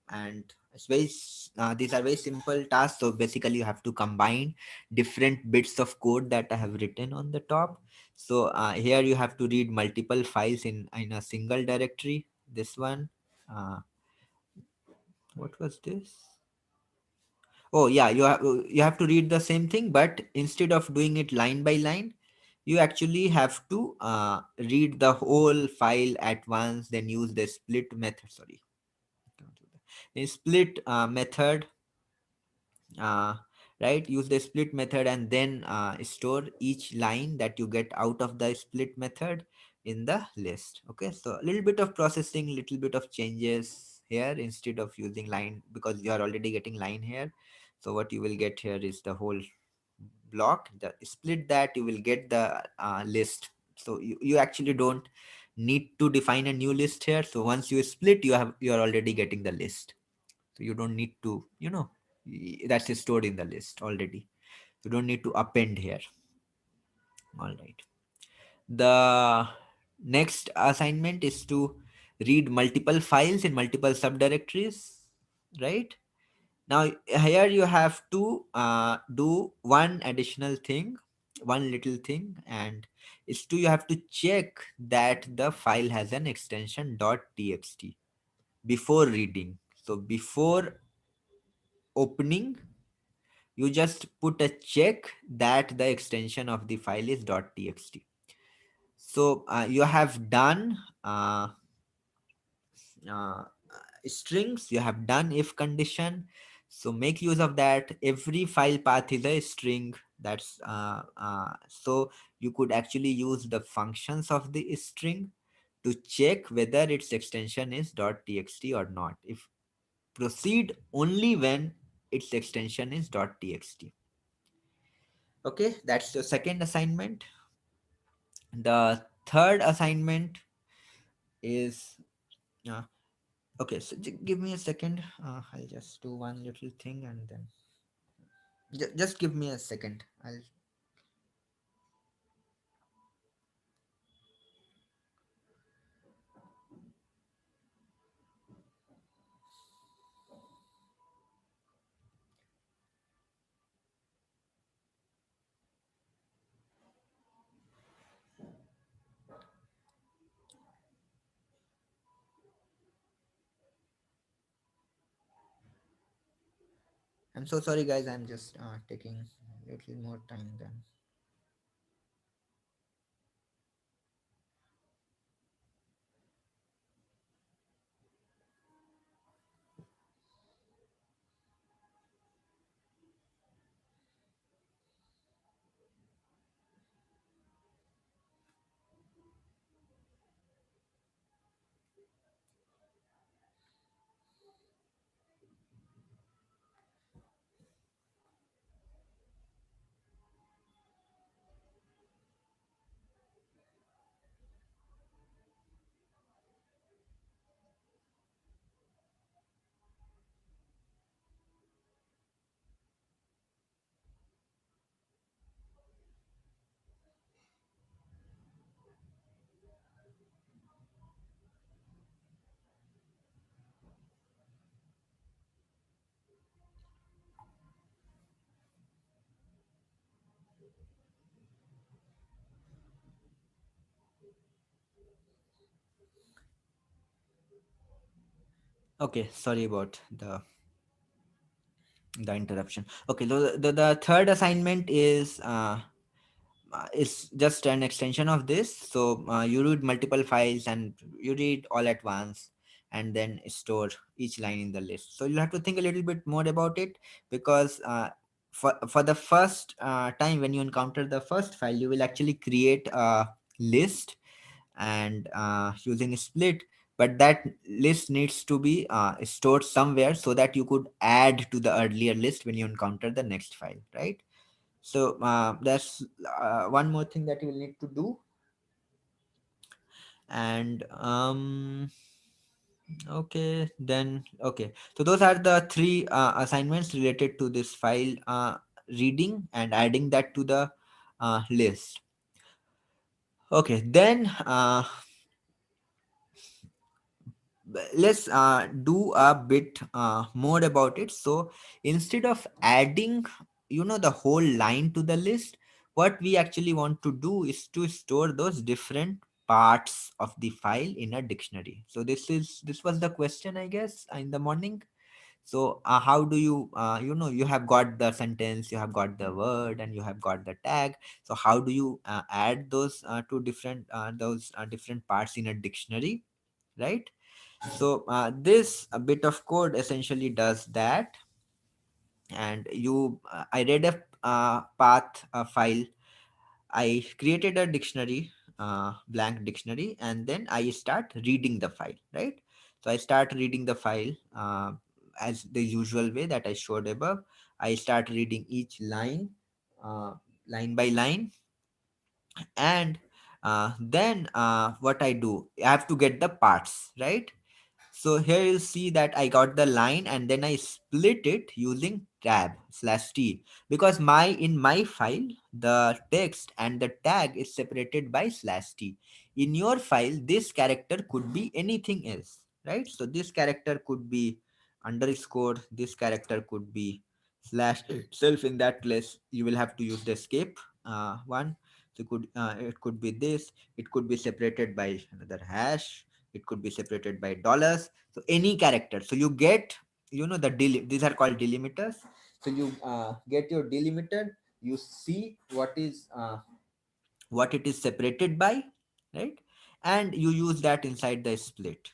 and these are very simple tasks. So basically, you have to combine different bits of code that I have written on the top. So here you have to read multiple files in a single directory. This one, what was this? Oh yeah, you have to read the same thing, but instead of doing it line by line, you actually have to read the whole file at once, then use the split method. Sorry, don't do that. In split method, uh, right? Use the split method and then store each line that you get out of the split method in the list. Okay, so a little bit of processing, little bit of changes here instead of using line, because you are already getting line here. So what you will get here is the whole block. The split that you will get the list. So you actually don't need to define a new list here. So once you split, you are already getting the list. So you don't need to, that's stored in the list already. You don't need to append here. All right. The next assignment is to read multiple files in multiple subdirectories, right? Now here you have to do one additional thing, one little thing, and it's to you have to check that the file has an extension .txt before reading. So before opening, you just put a check that the extension of the file is .txt. So you have done uh, strings, you have done if condition. So make use of that. Every file path is a string. That's so you could actually use the functions of the string to check whether its extension is .txt or not. If proceed only when its extension is .txt. Okay, that's the second assignment. The third assignment is uh, okay. So give me a second. I'll just do one little thing and then just give me a second. I'm so sorry, guys. I'm just taking a little more time than. Okay, sorry about the interruption. Okay, so the third assignment is just an extension of this. So you read multiple files and you read all at once, and then store each line in the list. So you'll have to think a little bit more about it, because for the first time when you encounter the first file, you will actually create a list and using split, but that list needs to be stored somewhere so that you could add to the earlier list when you encounter the next file, right? So that's one more thing that you will need to do. And okay, then okay, so those are the three assignments related to this file reading and adding that to the list. Okay, then let's do a bit more about it. So instead of adding, the whole line to the list, what we actually want to do is to store those different parts of the file in a dictionary. So this was the question, I guess, in the morning. So how do you you have got the sentence, you have got the word, and you have got the tag. So how do you add those two different those different parts in a dictionary, right? So this a bit of code essentially does that. And I read a path file. I created a dictionary, blank dictionary, and then I start reading the file, right? So I start reading the file as the usual way that I showed above. I start reading each line, uh, line by line, and then what I do, I have to get the parts, right? So here you'll see that I got the line and then I split it using tab/t, because in my file the text and the tag is separated by /t. In your file this character could be anything else, right? So this character could be underscore, this character could be slash itself. In that place you will have to use the escape one. So it could be this, it could be separated by another hash, it could be separated by dollars. So any character, so you get, these are called delimiters. So you get your delimiter, you see what it is separated by, right? And you use that inside the split.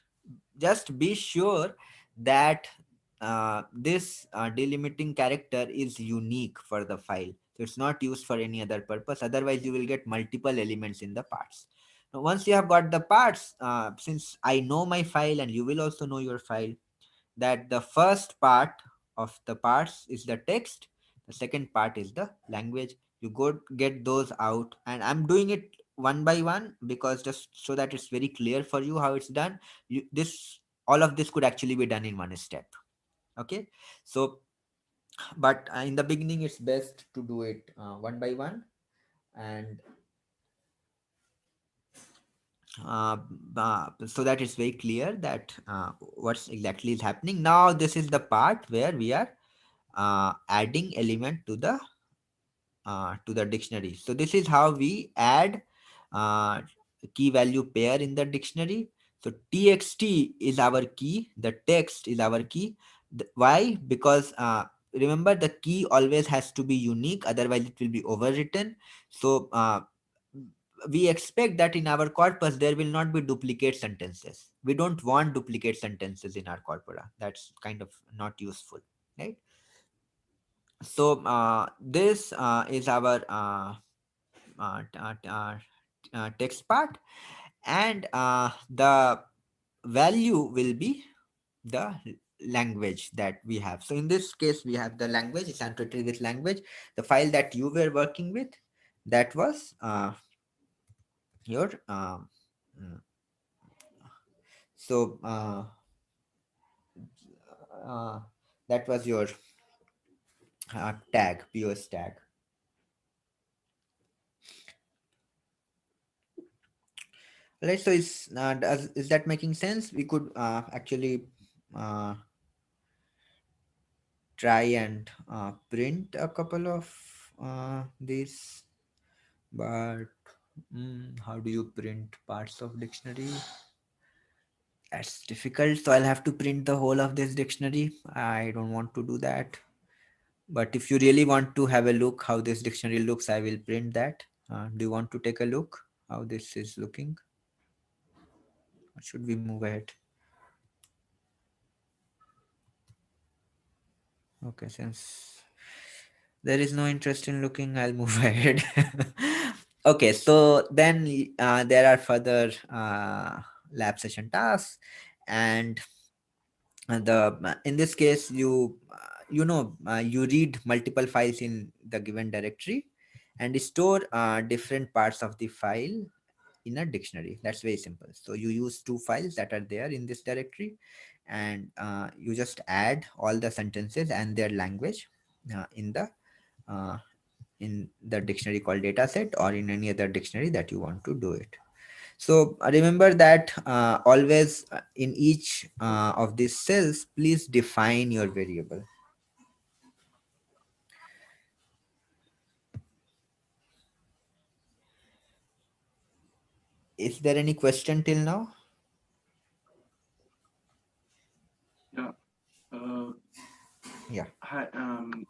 Just be sure that this delimiting character is unique for the file, so it's not used for any other purpose. Otherwise you will get multiple elements in the parts. Now once you have got the parts, since I know my file and you will also know your file, that the first part of the parts is the text, the second part is the language. You go get those out, and I'm doing it one by one because just so that it's very clear for you how it's done. This all of this could actually be done in one step. Okay, so but in the beginning it's best to do it one by one. And uh, so that it's very clear that what's exactly is happening. Now this is the part where we are adding element to the dictionary. So this is how we add uh, key value pair in the dictionary. So txt is our key, the text is our key. Why? Because remember, the key always has to be unique, otherwise it will be overwritten. So we expect that in our corpus there will not be duplicate sentences. We don't want duplicate sentences in our corpora. That's kind of not useful, right? So this is our text part, and the value will be the language that we have. So in this case we have the language, it's annotated with language. The file that you were working with, that was your mm, so uh, that was your tag, POS tag. Right, so is that making sense? We could actually uh, try and print a couple of these, but how do you print parts of dictionary? That's difficult, so I'll have to print the whole of this dictionary. I don't want to do that. But if you really want to have a look how this dictionary looks, I will print that. Do you want to take a look how this is looking? Or should we move ahead? Okay, since there is no interest in looking, I'll move ahead. Okay, so then there are further lab session tasks, and the in this case you read multiple files in the given directory and store different parts of the file in a dictionary. That's very simple. So you use two files that are there in this directory, and you just add all the sentences and their language uh, in the uh, in the dictionary called dataset, or in any other dictionary that you want to do it. So remember that always in each of these cells, please define your variable. Is there any question till now? Yeah. Uh, Yeah. Hi.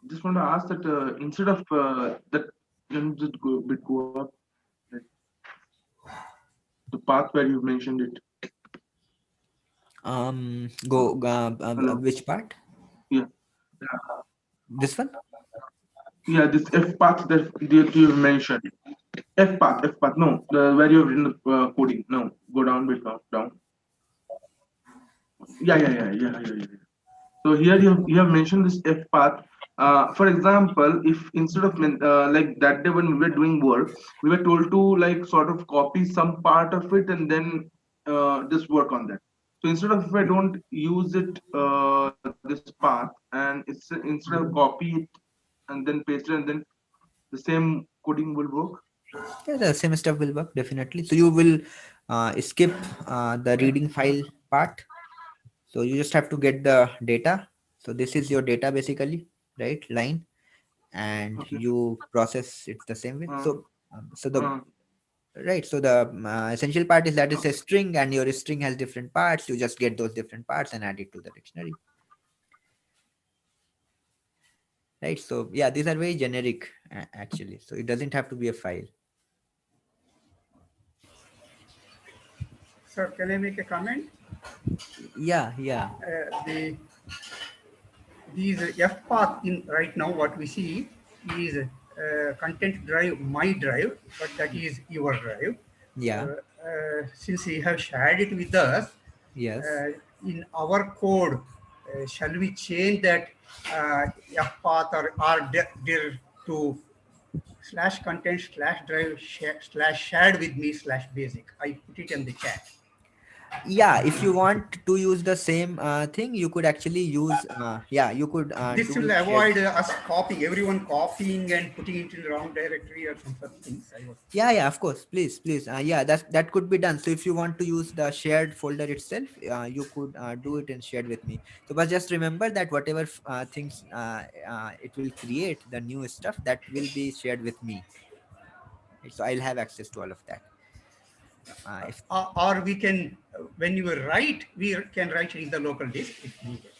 Just want to ask that instead of that, can you just go up like, the path where you mentioned it? Go Hello. which part? Yeah. This one? Yeah. This F path that you mentioned. F path. F path. No, where you have written the coding. No, go down, bit down. Down. Yeah. So here you have mentioned this F path. For example, if instead of like that day when we were doing work, we were told to like sort of copy some part of it and then just work on that. So instead of if I don't use it this path and it's instead of copy it and then paste it and then the same coding will work. Yeah, the same stuff will work definitely. So you will skip the reading file part. So you just have to get the data. So this is your data basically, right? Line, and Okay. you process it the same way. Uh, So the uh, right. So the essential part is that uh, it's a string, and your string has different parts. You just get those different parts and add it to the dictionary, right? So yeah, these are very generic actually. So it doesn't have to be a file. Sir, can I make a comment? Yeah, yeah, The these F path in right now what we see is content drive my drive, but that is your drive. yeah. Since you have shared it with us, Yes. in our code, shall we change that F path or dir to slash content slash drive slash shared with me slash basic? I put it in the chat. Yeah, if you want to use the same thing, you could actually use yeah, you could This do will it shared. avoid us copying, everyone copying and putting it in the wrong directory or some such things. I was Yeah, yeah, of course, please yeah, that could be done. So if you want to use the shared folder itself, you could do it and shared with me. So but just remember that whatever things it will create, the new stuff, that will be shared with me. Right? So I'll have access to all of that. If or we can, when you write, we can write it in the local disk if needed.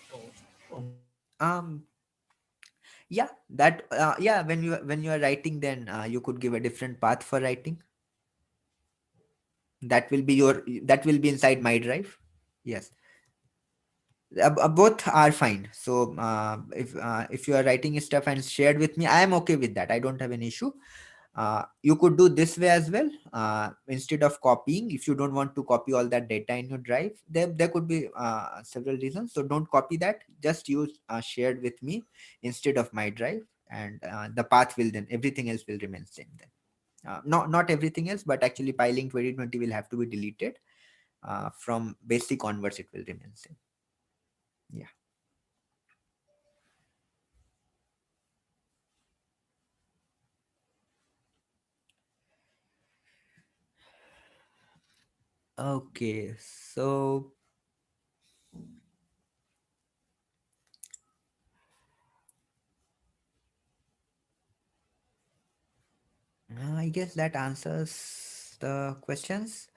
um yeah, that yeah, when you are writing, then you could give a different path for writing. That will be your, that will be inside my drive. Yes. Both are fine. So if you are writing stuff and shared with me, I am okay with that. I don't have an issue. You could do this way as well. Instead of copying, if you don't want to copy all that data in your drive, there could be several reasons. So don't copy that. Just use shared with me instead of my drive, and the path will, then everything else will remain same then. Not everything else, but actually PyLing 2020 will have to be deleted. From basic onwards, it will remain same. Yeah. Okay. So I guess that answers the questions.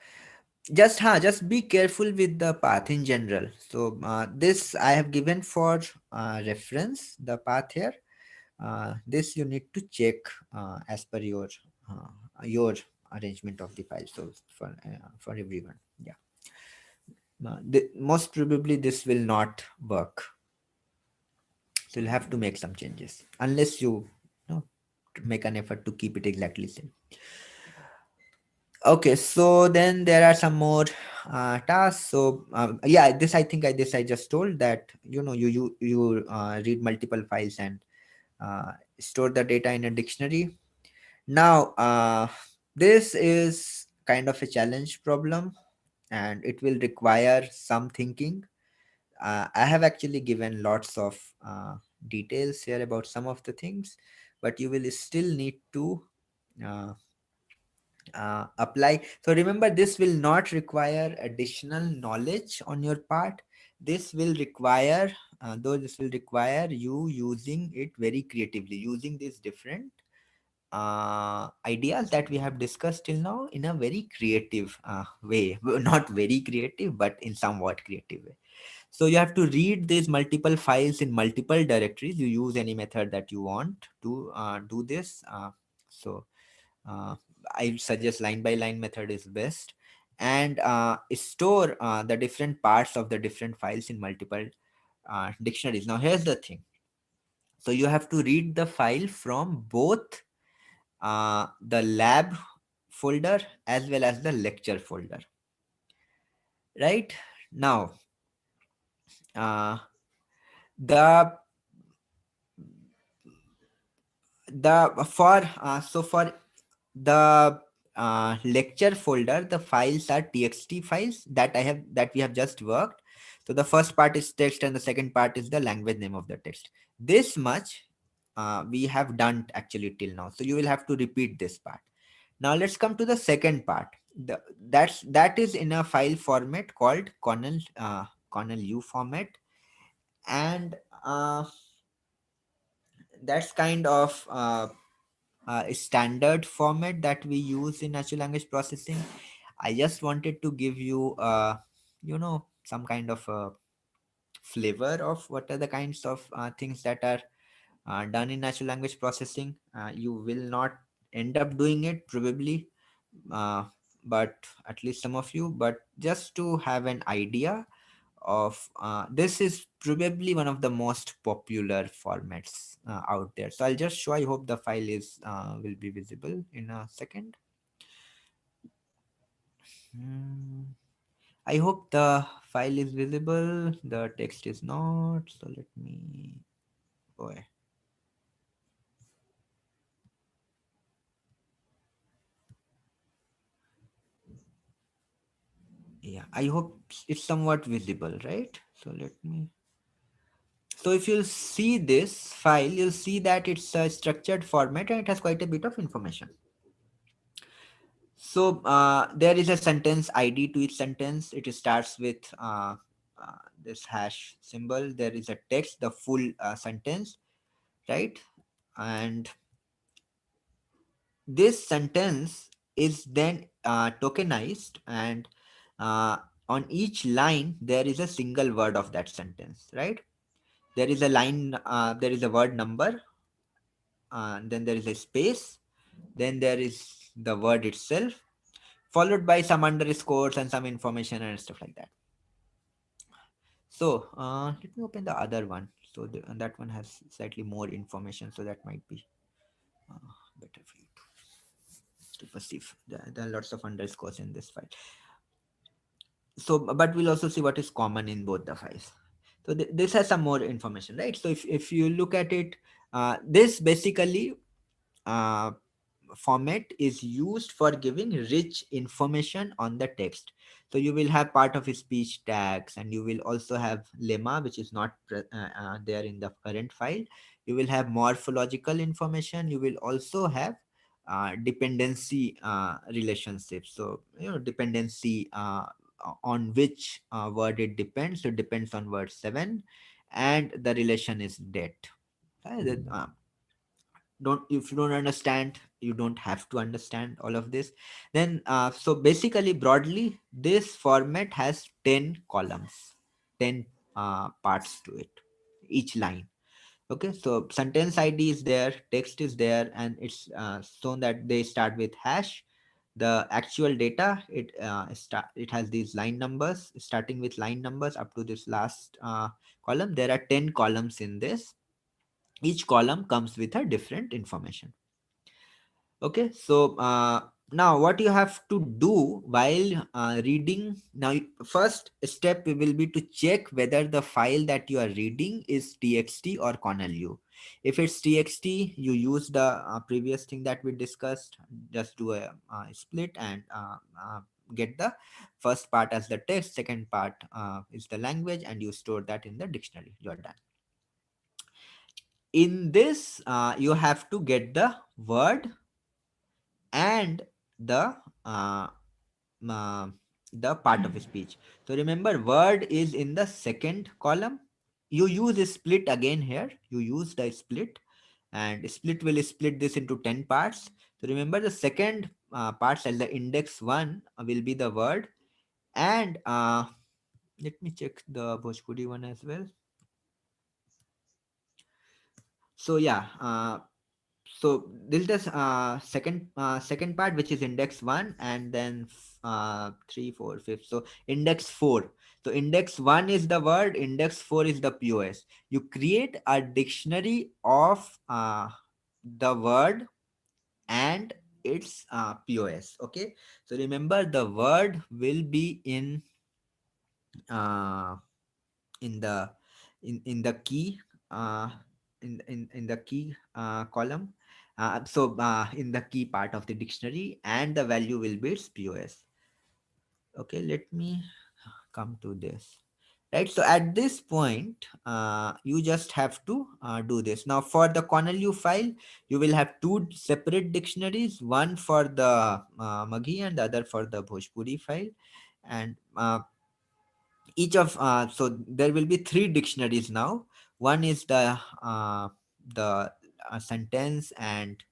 just be careful with the path in general. So this I have given for reference, the path here. This you need to check as per your arrangement of the file. So for everyone, yeah. Most probably this will not work. So you'll have to make some changes unless you know, make an effort to keep it exactly same. Okay, so then there are some more tasks. So yeah, this I just told that you read multiple files and store the data in a dictionary. Now this is kind of a challenge problem, and it will require some thinking. I have actually given lots of details here about some of the things, but you will still need to uh, apply. So remember, this will not require additional knowledge on your part. This will require, though this will require you using it very creatively, using these different ideas that we have discussed till now in a very creative way. Not very creative, but in somewhat creative way. So you have to read these multiple files in multiple directories. You use any method that you want to do this. So uh, I suggest line by line method is best, and store the different parts of the different files in multiple dictionaries. Now here's the thing. So you have to read the file from both the lab folder as well as the lecture folder. Right now, uh, the for the lecture folder, the files are txt files that we have just worked. So the first part is text and the second part is the language name of the text. This much we have done actually till now, so you will have to repeat this part. Now let's come to the second part. That is in a file format called Cornell U format, and that's kind of a standard format that we use in natural language processing. I just wanted to give you some kind of a flavor of what are the kinds of things that are done in natural language processing. You will not end up doing it probably, uh, but at least some of you, but just to have an idea of this is probably one of the most popular formats out there. So I'll just show. I hope the file is will be visible in a second. I hope the file is visible. The text is not. So let me. Boy. Yeah, I hope it's somewhat visible, right? So let me. So if you'll see this file, you'll see that it's a structured format and it has quite a bit of information. So there is a sentence ID to each sentence. It starts with this hash symbol. There is a text, the full sentence, right? And this sentence is then tokenized, and uh, on each line there is a single word of that sentence, right? There is a line, there is a word number, then there is a space, then there is the word itself, followed by some underscores and some information and stuff like that. So let me open the other one. So that one has slightly more information, so that might be better for you to perceive. There are lots of underscores in this file. So but we'll also see what is common in both the files. So this has some more information, right? So if you look at it, this basically uh, format is used for giving rich information on the text. So you will have part of speech tags, and you will also have lemma, which is not there in the current file. You will have morphological information. You will also have dependency relationships. So dependency on which word it depends. So it depends on word 7, and the relation is det. don't, if you don't understand, you don't have to understand all of this. Then so basically broadly this format has 10 columns, 10 parts to it, each line. Okay, so sentence ID is there, text is there, and it's shown that they start with hash. The actual data, it has these line numbers, starting with line numbers up to this last column. There are 10 columns in this. Each column comes with a different information. Okay, so now what you have to do while reading, now first step will be to check whether the file that you are reading is txt or cornelu. If it's txt, you use the previous thing that we discussed, just do a split and get the first part as the text, second part is the language, and you store that in the dictionary. You're done. In this you have to get the word and the uh, uh, the part of speech. So remember, word is in the second column. You use a split again here. You use the split, and split will split this into 10 parts. So remember, the second parts as the index 1 will be the word, and let me check the Bhojpuri one as well. So yeah, so this is the second part, which is index 1, and then 3 4 5. So index 4. So index 1 is the word, index 4 is the pos. You create a dictionary of the word and its pos. Okay, so remember, the word will be uh, in the in the key, uh, in the key column, so in the key part of the dictionary, and the value will be its pos. Okay, let me come to this. Right, so at this point you just have to do this. Now for the cornelu file, you will have two separate dictionaries, one for the Maghi and the other for the Bhojpuri file. And each of so there will be three dictionaries now. One is the sentence and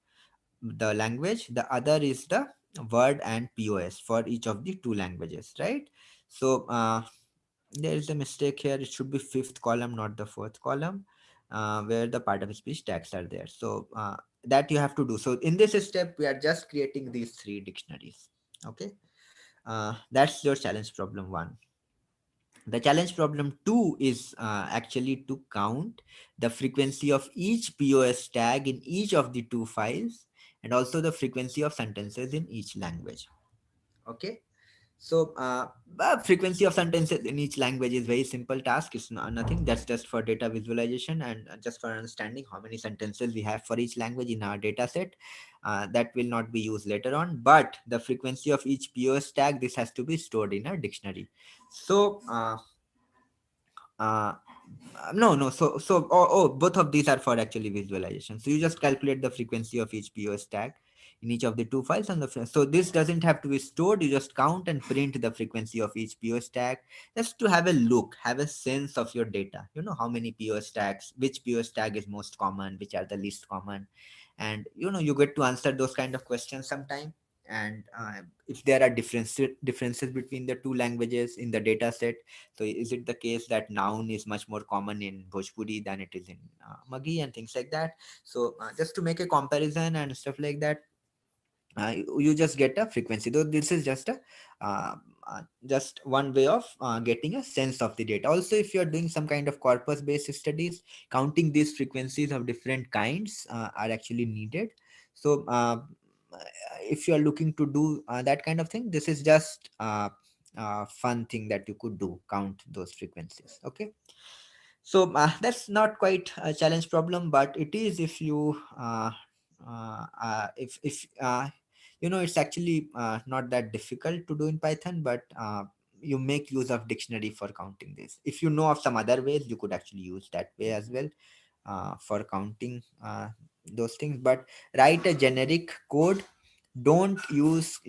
the language. The other is the word and pos for each of the two languages, right? So there is a mistake here. It should be fifth column, not the fourth column, where the part of speech tags are there. So that you have to do. So in this step we are just creating these three dictionaries. Okay, that's your challenge problem 1. The challenge problem 2 is actually to count the frequency of each POS tag in each of the two files, and also the frequency of sentences in each language. Okay, so frequency of sentences in each language is very simple task. It's nothing. That's just for data visualization and just for understanding how many sentences we have for each language in our data set. That will not be used later on. But the frequency of each POS tag, this has to be stored in a dictionary. So uh, no, so both of these are for actually visualization. So you just calculate the frequency of each pos tag in each of the two files, and so this doesn't have to be stored. You just count and print the frequency of each pos tag, just to have a look, have a sense of your data. You know how many pos tags, which pos tag is most common, which are the least common, and you get to answer those kind of questions sometime. And if there are differences between the two languages in the data set. So is it the case that noun is much more common in Bhojpuri than it is in Maghi, and things like that? So just to make a comparison and stuff like that, you just get a frequency. Though this is uh, just one way of getting a sense of the data. Also, if you are doing some kind of corpus based studies, counting these frequencies of different kinds are actually needed. So if you are looking to do that kind of thing, this is just fun thing that you could do, count those frequencies. Okay, so that's not quite a challenge problem, but it is if you if it's actually not that difficult to do in Python, but you make use of dictionary for counting this. If you know of some other ways, you could actually use that way as well for counting those things. But write a generic code. Don't use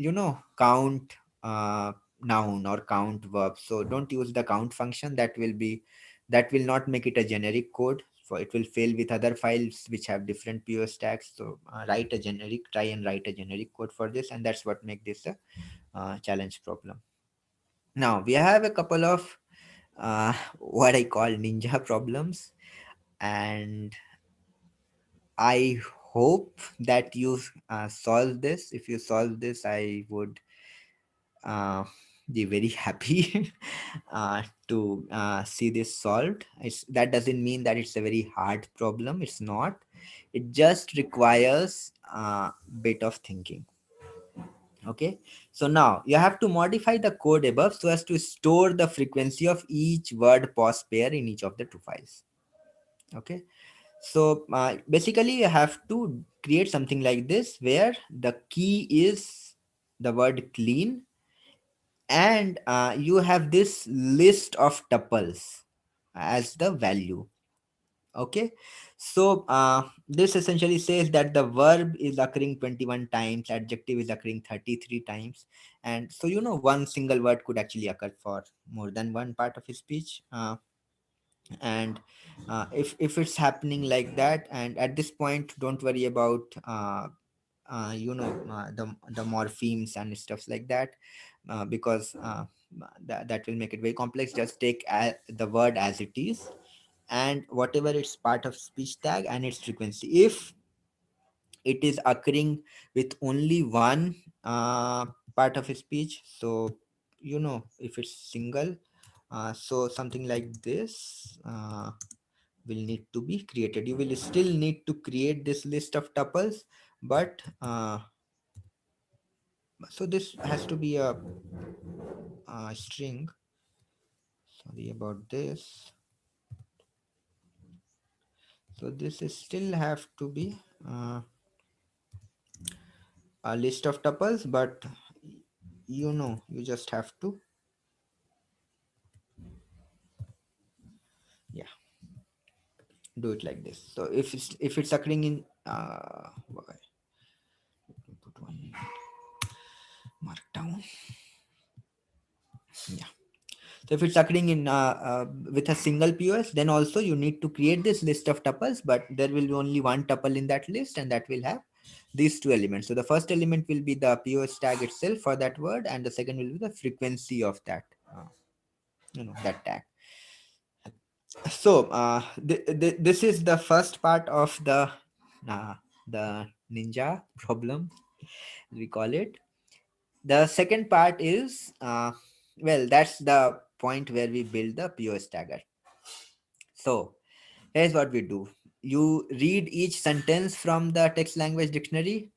count noun or count verb. So don't use the count function. That will not make it a generic code for it will fail with other files which have different POS tags. So try and write a generic code for this, and that's what make this a challenge problem. Now we have a couple of what I call ninja problems, and I hope that you solve this. If you solve this, I would uh, be very happy to see this solved. That doesn't mean that it's a very hard problem. It's not. It just requires a bit of thinking. Okay, so now you have to modify the code above so as to store the frequency of each word pause pair in each of the two files. Okay, so basically you have to create something like this where the key is the word clean, and you have this list of tuples as the value. Okay, so this essentially says that the verb is occurring 21 times, adjective is occurring 33 times, and so one single word could actually occur for more than one part of his speech. And if it's happening like that, and at this point don't worry about the morphemes and stuff like that, because that will make it very complex. Just take the word as it is, and whatever its part of speech tag and its frequency. If it is occurring with only one part of speech, so if it's single, so something like this will need to be created. You will still need to create this list of tuples, but so this has to be a string. Sorry about this. So this is still have to be a list of tuples, but you just have to, yeah, do it like this. So if it's occurring in put one markdown. Yeah. So if it's occurring in with a single POS, then also you need to create this list of tuples, but there will be only one tuple in that list, and that will have these two elements. So the first element will be the POS tag itself for that word, and the second will be the frequency of that that tag. So this is the first part of the ninja problem, we call it. The second part is well, that's the point where we build the POS tagger. So here's what we do. You read each sentence from the text language dictionary.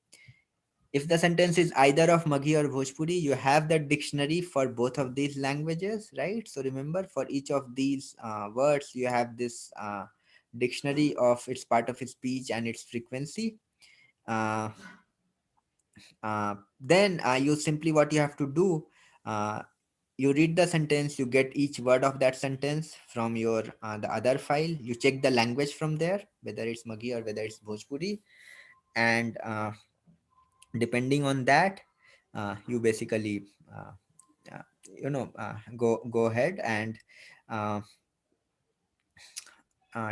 If the sentence is either of Maghi or Bhojpuri, you have the dictionary for both of these languages, right? So remember, for each of these words, you have this dictionary of its part of its speech and its frequency. Uh, then you simply, what you have to do, uh, you read the sentence, you get each word of that sentence from your the other file, you check the language from there, whether it's Maghi or whether it's Bhojpuri, and depending on that, you basically go ahead and uh,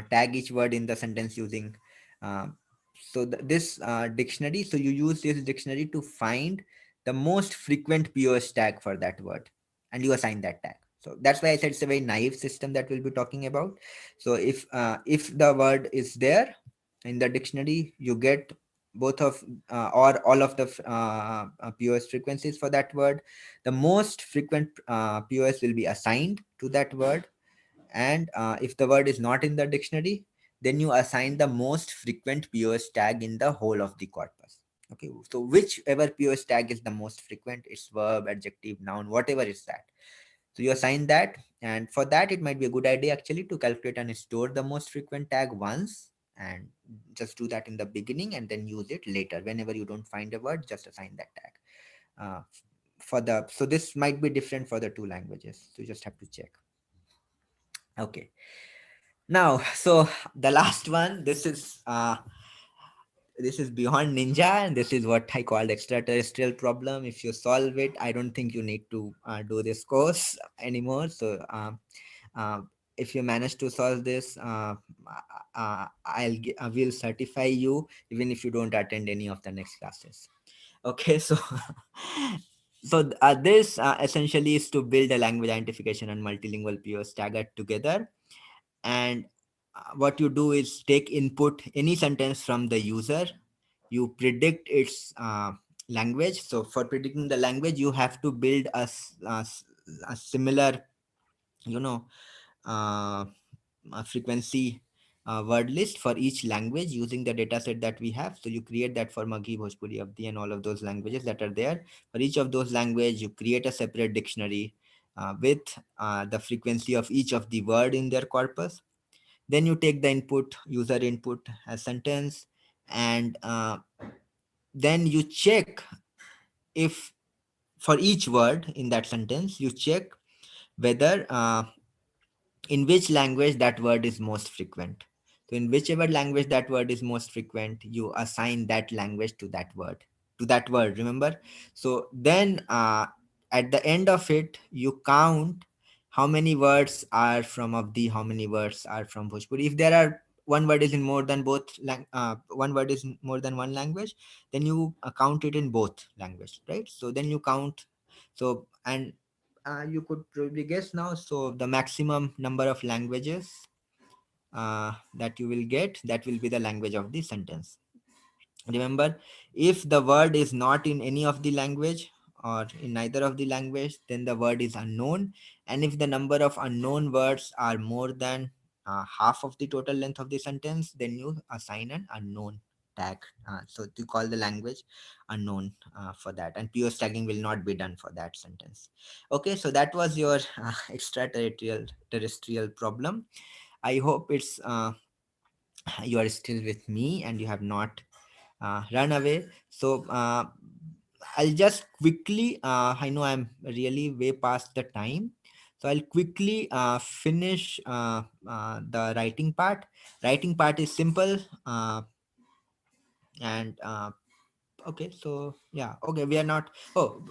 tag each word in the sentence using uh, this dictionary. So you use this dictionary to find the most frequent POS tag for that word, and you assign that tag. So that's why I said it's a very naive system that we'll be talking about. So if the word is there in the dictionary, you get both of or all of the POS frequencies for that word. The most frequent POS will be assigned to that word, and if the word is not in the dictionary, then you assign the most frequent POS tag in the whole of the corpus. Okay, so whichever POS tag is the most frequent, it's verb, adjective, noun, whatever is that, so you assign that. And for that, it might be a good idea actually to calculate and store the most frequent tag once, and just do that in the beginning and then use it later. Whenever you don't find a word, just assign that tag. So this might be different for the two languages, so you just have to check. Okay, now, so the last one, this is beyond ninja, and this is what I called extraterrestrial problem. If you solve it, I don't think you need to do this course anymore. So if you manage to solve this, I will certify you even if you don't attend any of the next classes. Okay, so this essentially is to build a language identification and multilingual PO staggered together. And what you do is take input any sentence from the user, you predict its language. So for predicting the language, you have to build a similar, you know, uh, frequency word list for each language using the data set that we have. So you create that for Maghi, Bhojpuri, Avdi, and all of those languages that are there. For each of those language, you create a separate dictionary with the frequency of each of the word in their corpus. Then you take the input, user input as sentence, and then you check if for each word in that sentence, you check whether in which language that word is most frequent. So in whichever language that word is most frequent, you assign that language to that word, remember? So then at the end of it, you count how many words are from Avdi, how many words are from Bhojpuri. If there are one word is in more than one word is in more than one language, then you count it in both language, right? So then you count. So and you could probably guess now. So the maximum number of languages that you will get, that will be the language of the sentence. Remember, if the word is not in any of the language or in neither of the language, then the word is unknown. And if the number of unknown words are more than half of the total length of the sentence, then you assign an unknown tag. So you call the language unknown for that, and pure tagging will not be done for that sentence. Okay, so that was your extraterrestrial problem. I hope it's you are still with me and you have not run away. So I'll just quickly, I know I'm really way past the time. So I'll quickly finish the writing part. Writing part is simple. And Okay, so yeah, okay, we are not. Oh,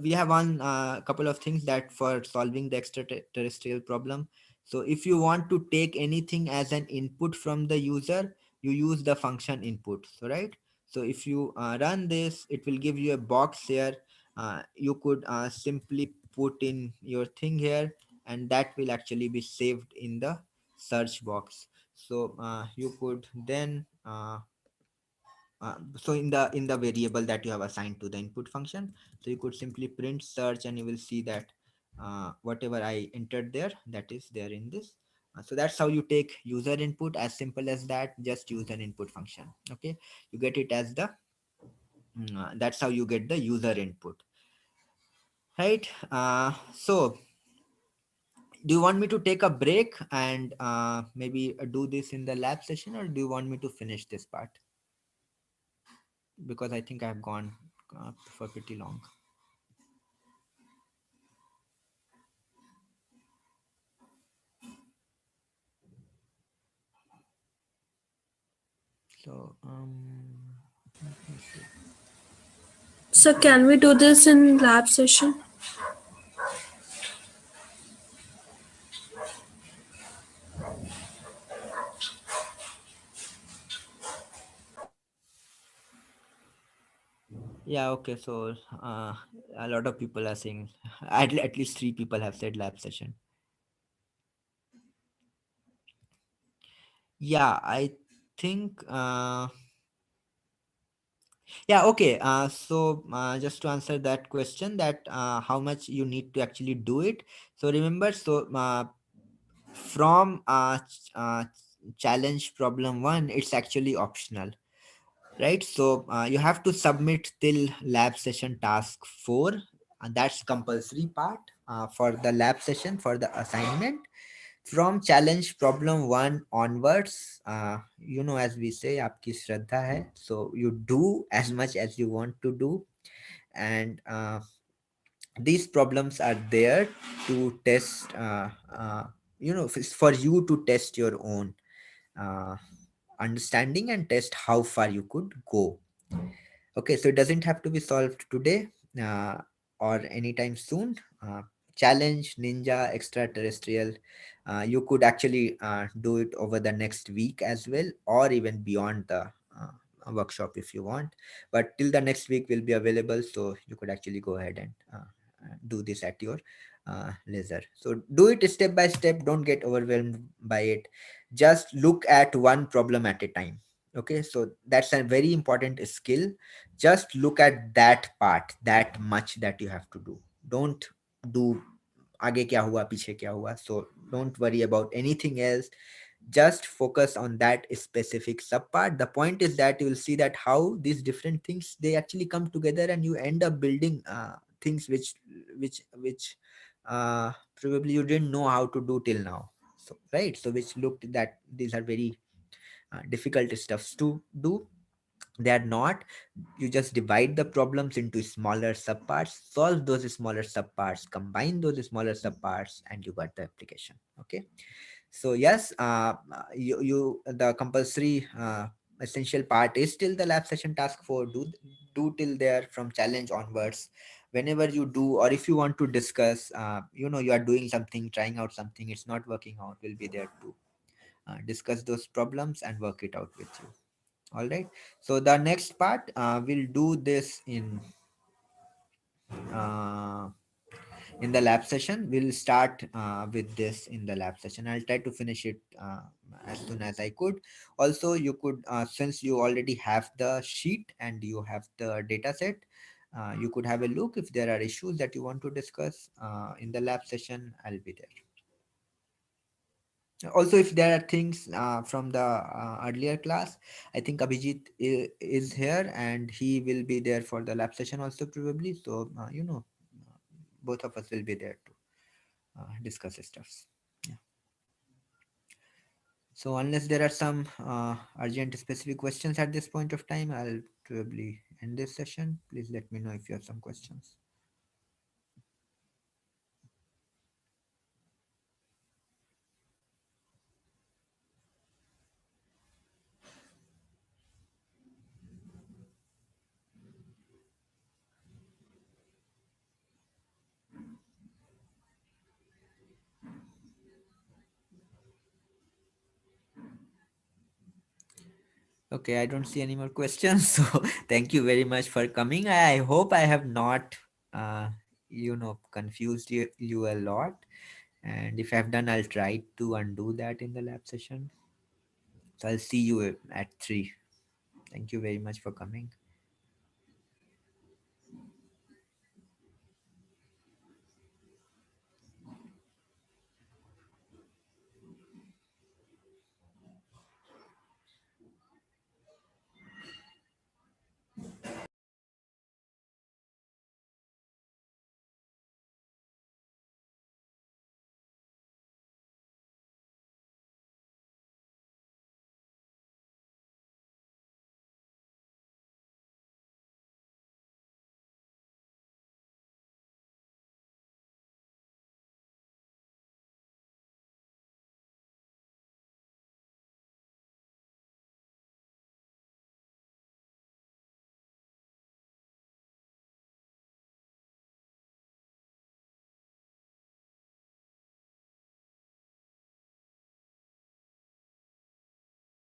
we have one couple of things that for solving the extraterrestrial problem. So if you want to take anything as an input from the user, you use the function input. So right. So if you run this, it will give you a box here. You could simply put in your thing here, and that will actually be saved in the search box. So you could then so in the variable that you have assigned to the input function, so you could simply print search and you will see that whatever I entered there, that is there in this. So that's how you take user input, as simple as that. Just use an input function. Okay, you get it as the that's how you get the user input, right? So do you want me to take a break and maybe do this in the lab session, or do you want me to finish this part? Because I think I have gone for pretty long. So, let me see. So can we do this in lab session? Yeah, okay. So, a lot of people are saying, at least three people have said lab session. Yeah, I think, yeah, okay. Just to answer that question, that how much you need to actually do it. So, remember, so from challenge problem one, it's actually optional, right? So you have to submit till lab session task 4, and that's compulsory part for the lab session for the assignment. From challenge problem 1 onwards, as we say, aapki shraddha hai, so you do as much as you want to do. And these problems are there to test, for you to test your own uh, understanding and test how far you could go. Okay, so it doesn't have to be solved today or anytime soon. challenge ninja extraterrestrial, you could actually do it over the next week as well, or even beyond the workshop if you want. But till the next week will be available, so you could actually go ahead and do this at your leisure. So do it step by step, don't get overwhelmed by it. Just look at one problem at a time. Okay, so that's a very important skill. Just look at that part, that much that you have to do. Don't do आगे क्या हुआ पीछे क्या हुआ. So don't worry about anything else. Just focus on that specific subpart. The point is that you will see that how these different things they actually come together, and you end up building things which probably you didn't know how to do till now. So right, so which looked that these are very difficult stuffs to do. They are not. You just divide the problems into smaller subparts, solve those smaller subparts, combine those smaller subparts, and you got the application. Okay, so yes, you the compulsory essential part is still the lab session task 4. Do till there from challenge onwards. Whenever you do, or if you want to discuss, you are doing something, trying out something, it's not working out, we'll be there to discuss those problems and work it out with you. All right, so the next part, we'll do this uh, in the lab session. We'll start with this in the lab session. I'll try to finish it as soon as I could. Also, you could, since you already have the sheet and you have the data set, you could have a look. If there are issues that you want to discuss in the lab session, I'll be there. Also, if there are things from the earlier class, I think Abhijit is here and he will be there for the lab session also probably. So both of us will be there to discuss stuffs. Yeah. So unless there are some urgent specific questions at this point of time, I'll probably end this session. Please let me know if you have some questions. Okay, I don't see any more questions. So thank you very much for coming. I hope I have not, confused you a lot. And if I've done, I'll try to undo that in the lab session. So I'll see you at 3. Thank you very much for coming.